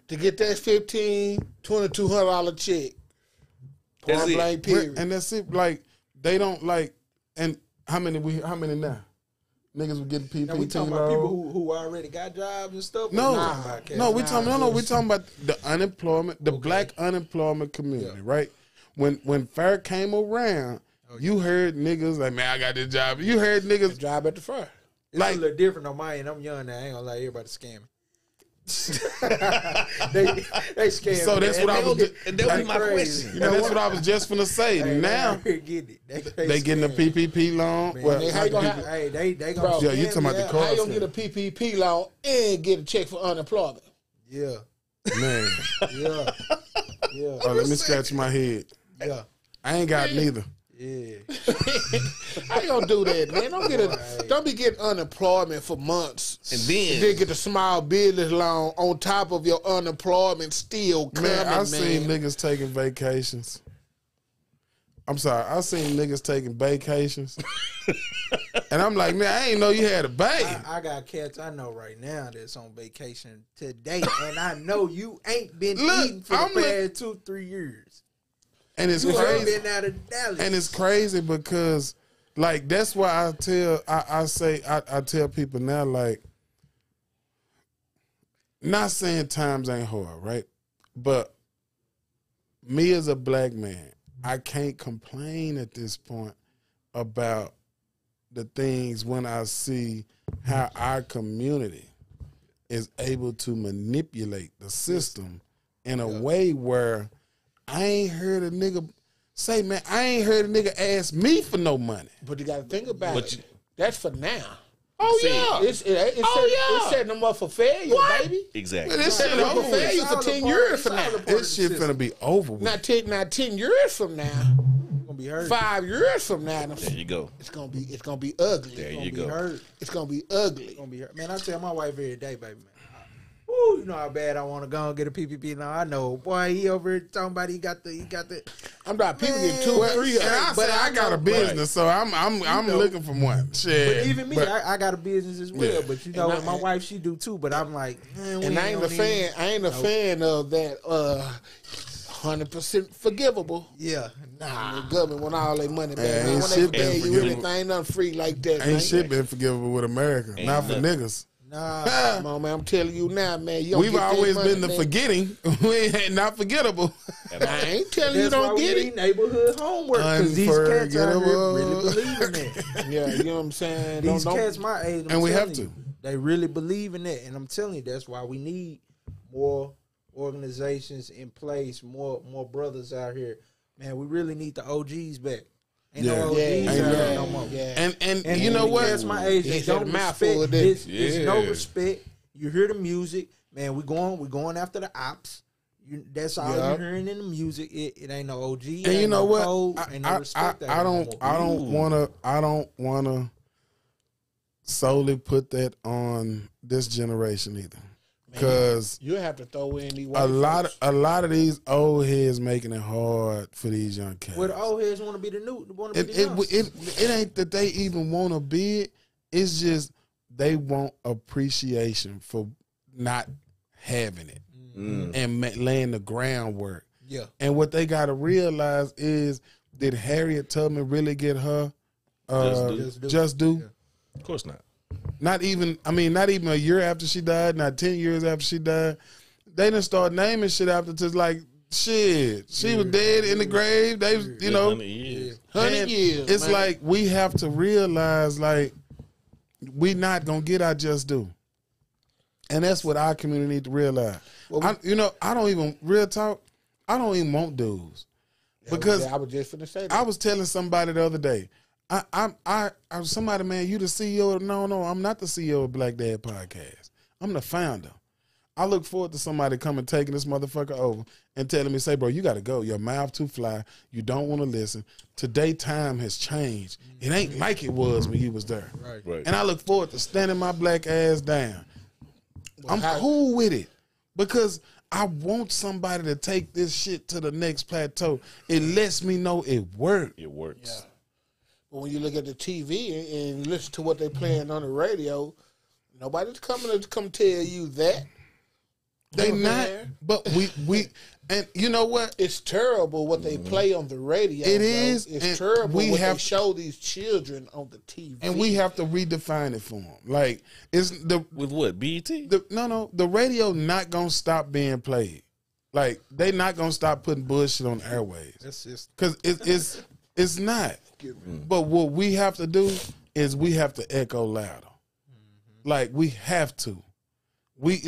to get that $1,200 check. That's it. Blank period. And that's it. Like they don't like. And how many now? Niggas were getting PPP. Now we talking about people who already got jobs and stuff. No, we talking about the unemployment, the black unemployment community, right? When fair came around, you heard niggas like, man, I got this job. You heard niggas job at the fair. It's like a little different on my end. I'm young now. I ain't gonna lie, everybody scamming. they scam. So that's what I was. That was my question. You know, that's what I was just finna say. Now they getting the PPP loan. Man, well, they gonna. Yeah, you talking about the car? How you gonna get a PPP loan and get a check for unemployment? Yeah, man. yeah. Oh, let me scratch my head. Yeah, I ain't got neither. Yeah. How you gonna do that, man? Don't be getting unemployment for months and then get the small business loan on top of your unemployment still coming. Man, I seen niggas taking vacations. I'm sorry, I seen niggas taking vacations, and I'm like, man, I ain't know you had a baby. I got cats I know right now that's on vacation today, and I know you ain't been eating for the past 2-3 years. And it's crazy. Been out of Dallas. And it's crazy because, like, that's why I tell people now, like, not saying times ain't hard, right? But me as a black man, I can't complain at this point about the things when I see how our community is able to manipulate the system in a way where I ain't heard a nigga say, man, I ain't heard a nigga ask me for no money. But you got to think about it. That's for now. Oh, yeah. It's setting them up for failure, baby. Exactly. This shit up for failure for 10 years from now. This shit finna be over with. Not 10 years from now. Gonna be hurt. 5 years from now. There you go. It's gonna be ugly. There you go. It's gonna be ugly. It's gonna be hurt. Man, I tell my wife every day, baby, man. Ooh, you know how bad I want to go and get a PPP now. I know, boy. He over here talking about he got the. I'm not people get 2 or 3. But I got a business, so I'm looking for one. Shit. But even me, I got a business as well. Yeah. But you know, my wife she do too. But I'm like, man, and I ain't a fan of that. 100% forgivable. Yeah, nah. The government want all their money back. Man, when they pay you anything, nothing free like that. Ain't shit been forgivable with America. Not for niggas. Nah, come on, man. I'm telling you now, man. We've always been the forgetting. We ain't not forgettable. I ain't telling you don't get it. Neighborhood homework because these cats out here really believe in that. Yeah, you know what I'm saying. These cats my age, and we have to. They really believe in that, and I'm telling you, that's why we need more organizations in place, more brothers out here. Man, we really need the OGs back. Ain't no OGs out there no more. Yeah. And you know what? That's my age. They don't respect. It's no respect. You hear the music. man, we going after the ops. That's all you're hearing in the music. It ain't no OG. And you know what? I don't wanna solely put that on this generation either. Because you have to throw in the a lot of these old heads making it hard for these young cats. Well, the old heads want to be the new. It ain't that they even want to be it. It's just they want appreciation for not having it and laying the groundwork. Yeah. And what they got to realize is, did Harriet Tubman really get her just due? Yeah. Of course not. Not even a year after she died, not 10 years after she died. They didn't start naming shit after, just like, shit, she was dead in the grave. They, 100 years. 100 years. It's man. like, we have to realize, like, we not going to get our just due. And that's what our community need to realize. Well, I don't even, real talk, I don't even want dudes. Because I was just finna say that. I was telling somebody the other day, I'm somebody, man, you the CEO. No, I'm not the CEO of Black Dad Podcast. I'm the founder. I look forward to somebody coming, taking this motherfucker over and telling me, say, bro, you got to go. Your mouth too fly. You don't want to listen. Today, time has changed. It ain't like it was when you was there. Right. And I look forward to standing my black ass down. I'm cool with it because I want somebody to take this shit to the next plateau. It lets me know it worked. It works. Yeah. But when you look at the TV and listen to what they playing on the radio, nobody's coming to come tell you that. They not. But we and you know what? It's terrible what they play on the radio. It is. It's terrible what they show these children on the TV. And we have to redefine it for them. Like, it's the with what? BET? The radio not gonna stop being played. Like, they not gonna stop putting bullshit on airwaves. That's just because it's not. But what we have to do is we have to echo louder. Like, we have to. We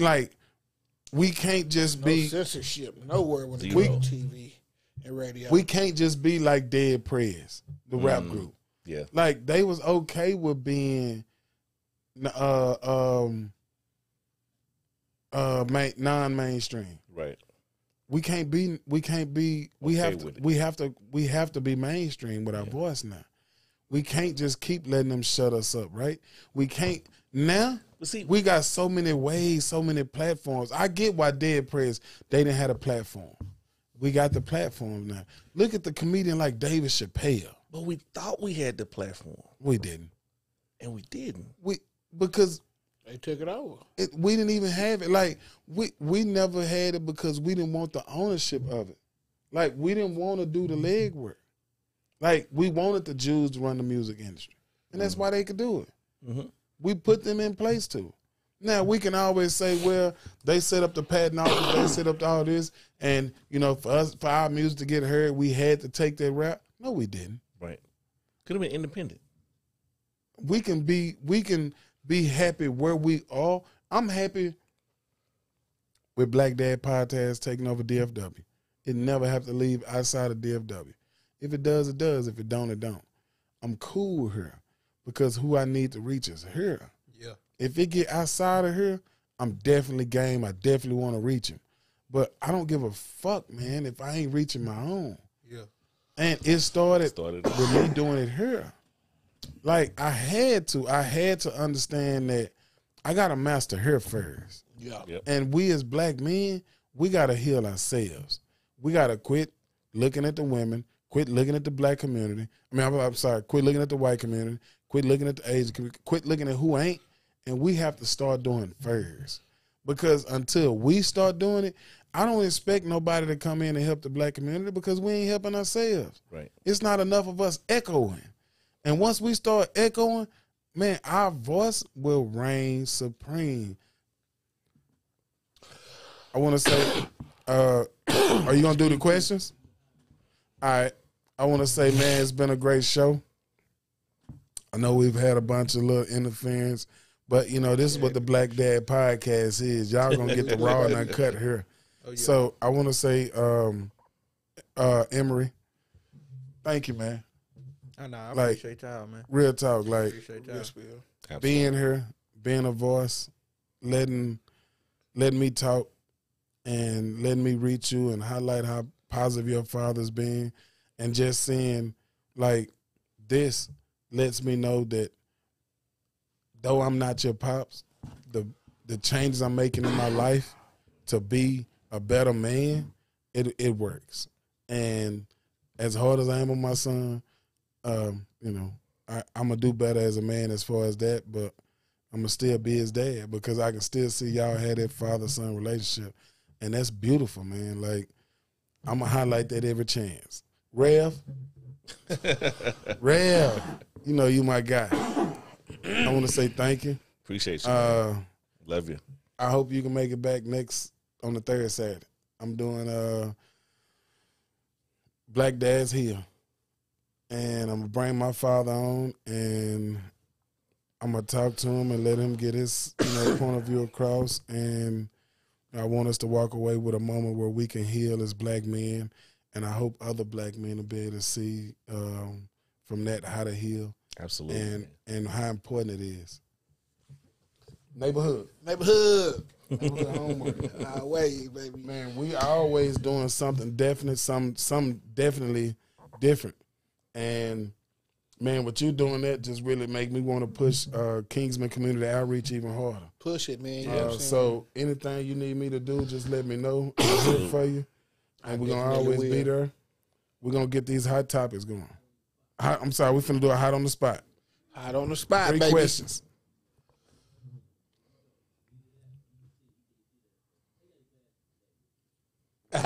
can't just be censorship nowhere when it comes to TV and radio. We can't just be like Dead Prez, the rap group. Yeah. Like, they was okay with being non-mainstream. Right. We have to be mainstream with our voice now. We can't just keep letting them shut us up, right? We can't now. We got so many ways, so many platforms. I get why Dead Prez, they didn't have a platform. We got the platform now. Look at the comedian like David Chappelle. But we thought we had the platform. We didn't. And we didn't. Because they took it over. We didn't even have it. Like, we never had it because we didn't want the ownership of it. Like, we didn't want to do the legwork. Like, we wanted the Jews to run the music industry. And that's why they could do it. Mm-hmm. We put them in place too. Now, we can always say, well, they set up the patent office, they set up all this, and, for our music to get heard, we had to take that route. No, we didn't. Right. Could have been independent. We can be happy where we are. I'm happy with Black Dad Podcast taking over DFW. It never have to leave outside of DFW. If it does, it does. If it don't, it don't. I'm cool here because who I need to reach is here. Yeah. If it get outside of here, I'm definitely game. I definitely want to reach him. But I don't give a fuck, man, if I ain't reaching my own. Yeah. And it started with me doing it here. Like, I had to understand that I got to master here first. Yeah. Yep. And we as black men, we got to heal ourselves. We got to quit looking at the women, quit looking at the black community. I'm sorry, quit looking at the white community, quit looking at the Asian community, quit looking at who ain't, and we have to start doing it first. Because until we start doing it, I don't expect nobody to come in and help the black community because we ain't helping ourselves. Right. It's not enough of us echoing. And once we start echoing, man, our voice will reign supreme. I want to say, are you going to do the questions? All right. I want to say, man, it's been a great show. I know we've had a bunch of little interference, but, this is what the Black Dad Podcast is. Y'all going to get the raw and uncut here. Oh, yeah. So I want to say, Emery, thank you, man. I know. I appreciate y'all, man. Real talk, like, appreciate y'all. Being here, being a voice, letting letting me talk and letting me reach you and highlight how positive your father's been, and just seeing like this lets me know that though I'm not your pops, the changes I'm making in my life to be a better man, it works. And as hard as I am on my son, you know, I'm gonna do better as a man as far as that, but I'm gonna still be his dad because I can still see y'all had that father-son relationship, and that's beautiful, man. Like, I'm gonna highlight that every chance. Rev, you know you my guy. I want to say thank you. Appreciate you. Man. Love you. I hope you can make it back on the third Saturday. I'm doing BlackDads here, and I'm gonna bring my father on, and I'm gonna talk to him and let him get his point of view across. And I want us to walk away with a moment where we can heal as black men, and I hope other black men will be able to see from that how to heal. Absolutely. And how important it is. Neighborhood homework. Our way, baby. Man, we always doing something definite, some definitely different. And man, what you doing that just really make me want to push Kingsman Community Outreach even harder. Push it, man. So anything you need me to do, just let me know. I'm here for you. And we're going to always be there. We're going to get these hot topics going. I'm sorry, we're finna do a hot on the spot. Hot on the spot, 3 baby. questions. You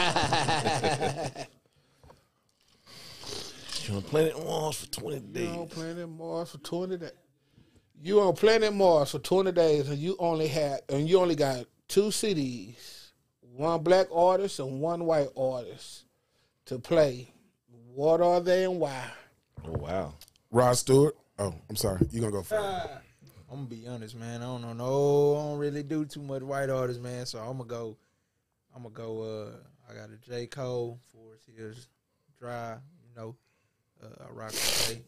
on Planet Mars for 20 days. You on Planet Mars for 20 days. You on Planet Mars for 20 days, and you only got 2 CDs, 1 black artist and 1 white artist to play. What are they and why? Oh, wow. Rod Stewart. Oh, I'm sorry. You gonna go first. I'm gonna be honest, man. I don't really do too much white artists, man. So I'm gonna go. I got a J. Cole, Forest Hills Drive. You know, I rock with Jay.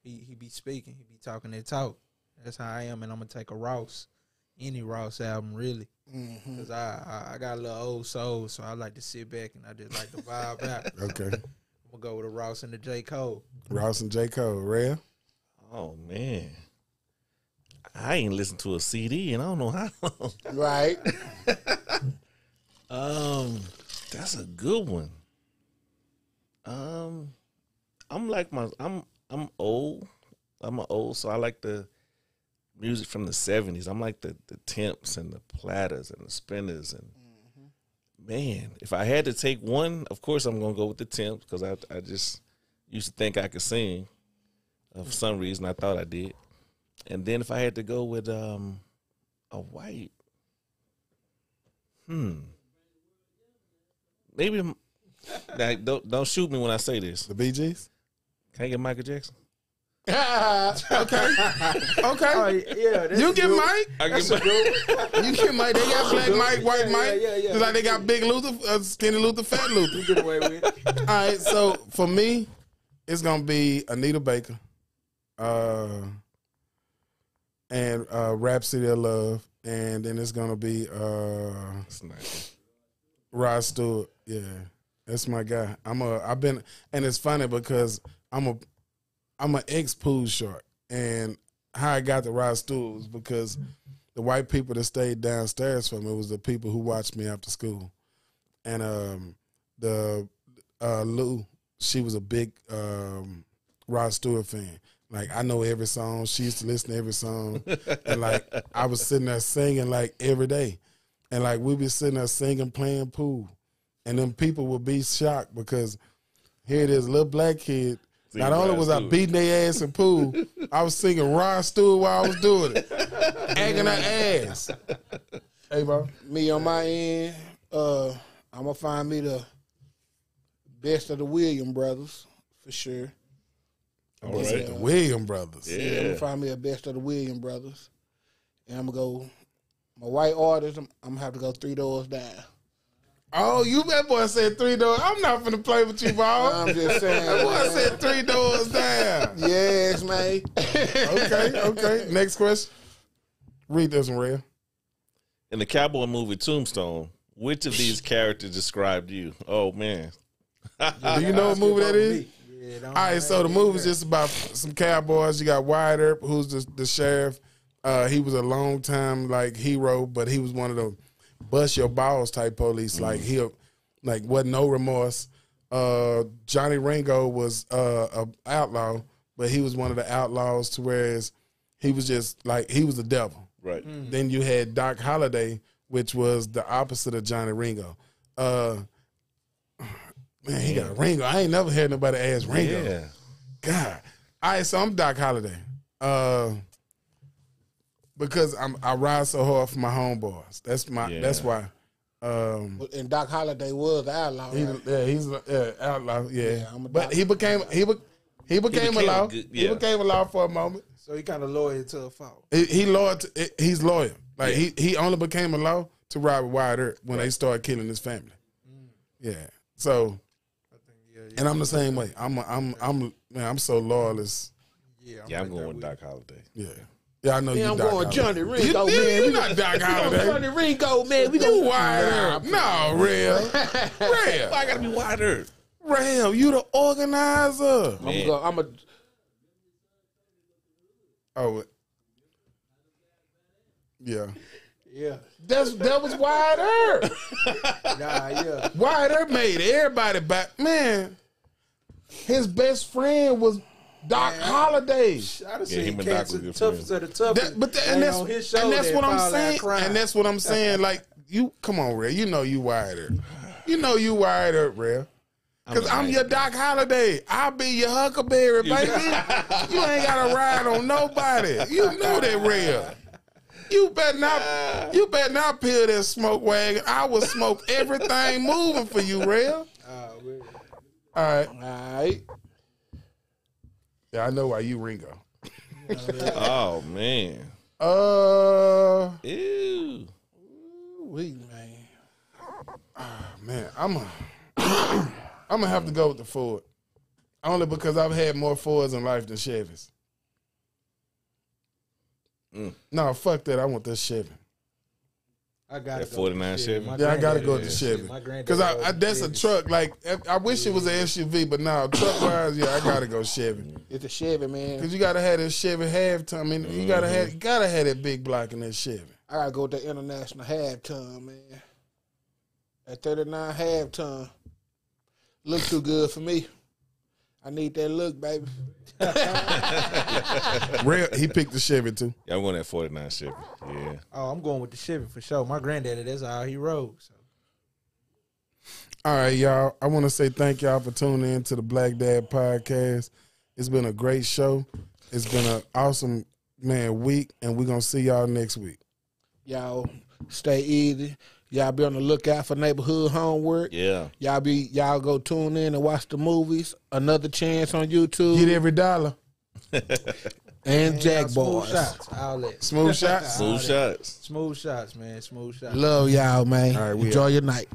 He be speaking. He be talking that talk. That's how I am, and I'm gonna take a Ross, any Ross album really, because I got a little old soul, so I like to sit back and I just like to vibe out. Okay. I'm gonna go with a Ross and a J. Cole. Ross and J. Cole. Rare? Oh man, I ain't listened to a CD and I don't know how long. Right. That's a good one. I'm old. I'm old, so I like the music from the 70s. I'm like the Temps and the Platters and the Spinners, and man, if I had to take one, of course I'm gonna go with the Temps because I just used to think I could sing. For some reason, I thought I did. And then if I had to go with a white, maybe. Like, don't shoot me when I say this. The Bee Gees? Can I get Michael Jackson? Okay. Oh, yeah, You get Mike. I get Mike. You get Mike. They got black Mike, white Mike. Yeah. Just like they got big Luther, skinny Luther, fat Luther. You get away with it. All right, so for me, it's gonna be Anita Baker, and Rhapsody of Love, and then it's gonna be Rod Stewart. Yeah, that's my guy. And it's funny because I'm an ex-pool shark, and how I got to Rod Stewart was because the white people that stayed downstairs from me was the people who watched me after school, and Lou, she was a big Rod Stewart fan. Like, I know every song. She used to listen to every song, and like I was sitting there singing like every day, and like we'd be sitting there singing, playing pool, and then people would be shocked because here it is, a little black kid. Not only was I beating their ass in pool, I was singing Rod Stewart while I was doing it, acting her ass. Hey, bro. Me on my end, I'm gonna find me the best of the Williams brothers for sure. All right. The Williams brothers. Yeah, I'm gonna find me a best of the Williams brothers, and I'm gonna go my white artist. I'm gonna have to go 3 Doors Down. Oh, that boy said 3 doors. I'm not finna play with you, ball. I'm just saying. That boy said 3 doors down. Yes, man. Okay. Next question. Read this one, Ray. In the cowboy movie Tombstone, which of these characters described you? Oh man. Do you know what movie that is? Yeah, All right, so the movie's just about some cowboys. You got Wyatt Earp, who's the sheriff. He was a long time like hero, but he was one of the bust your balls type police. Like wasn't no remorse. Johnny Ringo was a outlaw, but he was one of the outlaws to whereas he was just like he was the devil. Right. Then you had Doc Holliday, which was the opposite of Johnny Ringo. Man, he got Ringo. I ain't never had nobody ask Ringo. Yeah. God. All right, so I'm Doc Holliday. Because I ride so hard for my homeboys. That's why. And Doc Holliday was the outlaw. Right? He's an outlaw. Yeah, but he became a law. He became a law for a moment. So he kind of loyal to a fault. He's loyal. Like he only became a law to ride with Wyatt Earp when they started killing his family. Yeah. So, and I'm the same way. I'm so loyalist. Yeah, I'm going with Doc Holliday. Yeah. Yeah, I know you. I'm Doc going Holliday. Johnny Ringo, man. You're not Doc Holliday. Johnny Ringo, man. We You go Wyatt Earp. No, real. Why I gotta be Wyatt Earp? Real. You the organizer. I'm a. Oh. Yeah. Yeah. That was Wyatt Earp. Yeah. Wyatt Earp made everybody back. Man, his best friend was Doc Holliday. I done seen cats the toughest of the toughest. And that's what I'm saying. And that's what I'm saying. Like, you, come on, Ray. You know you Wyatt Earp. You know you Wyatt Earp, Ray. Because I'm your Doc Holliday. I'll be your Huckleberry, baby. You ain't got to ride on nobody. You know that, Ray. You better not peel that smoke wagon. I will smoke everything moving for you, Real. All right. Yeah, I know why you Ringo. Oh man. Ew. We man. Man, I'm gonna have to go with the Ford. Only because I've had more Fords in life than Chevys. No, fuck that. I want this Chevy. I got that 49 Chevy. Yeah, I gotta go with the Chevy because that's a truck. Like I wish it was an SUV, but now truck wise, yeah, I gotta go Chevy. It's a Chevy, man. Because you gotta have this Chevy half-ton. I mean, you gotta have that big block in that Chevy. I gotta go with the international half-ton, man. That 39 half-ton look too good for me. I need that look, baby. He picked the Chevy too. Yeah, I'm going that 49 Chevy. Yeah. Oh, I'm going with the Chevy for sure. My granddaddy, that's how he rode. So. All right, y'all. I want to say thank y'all for tuning in to the Black Dad Podcast. It's been a great show. It's been an awesome, week, and we're going to see y'all next week. Y'all stay easy. Y'all be on the lookout for neighborhood homework. Yeah. Y'all go tune in and watch the movies. Another Chance on YouTube. Get every dollar. And Jack Boys. Smooth shots. Smooth shots. Smooth shots, man. Smooth shots. Love y'all, man. All right, enjoy your night.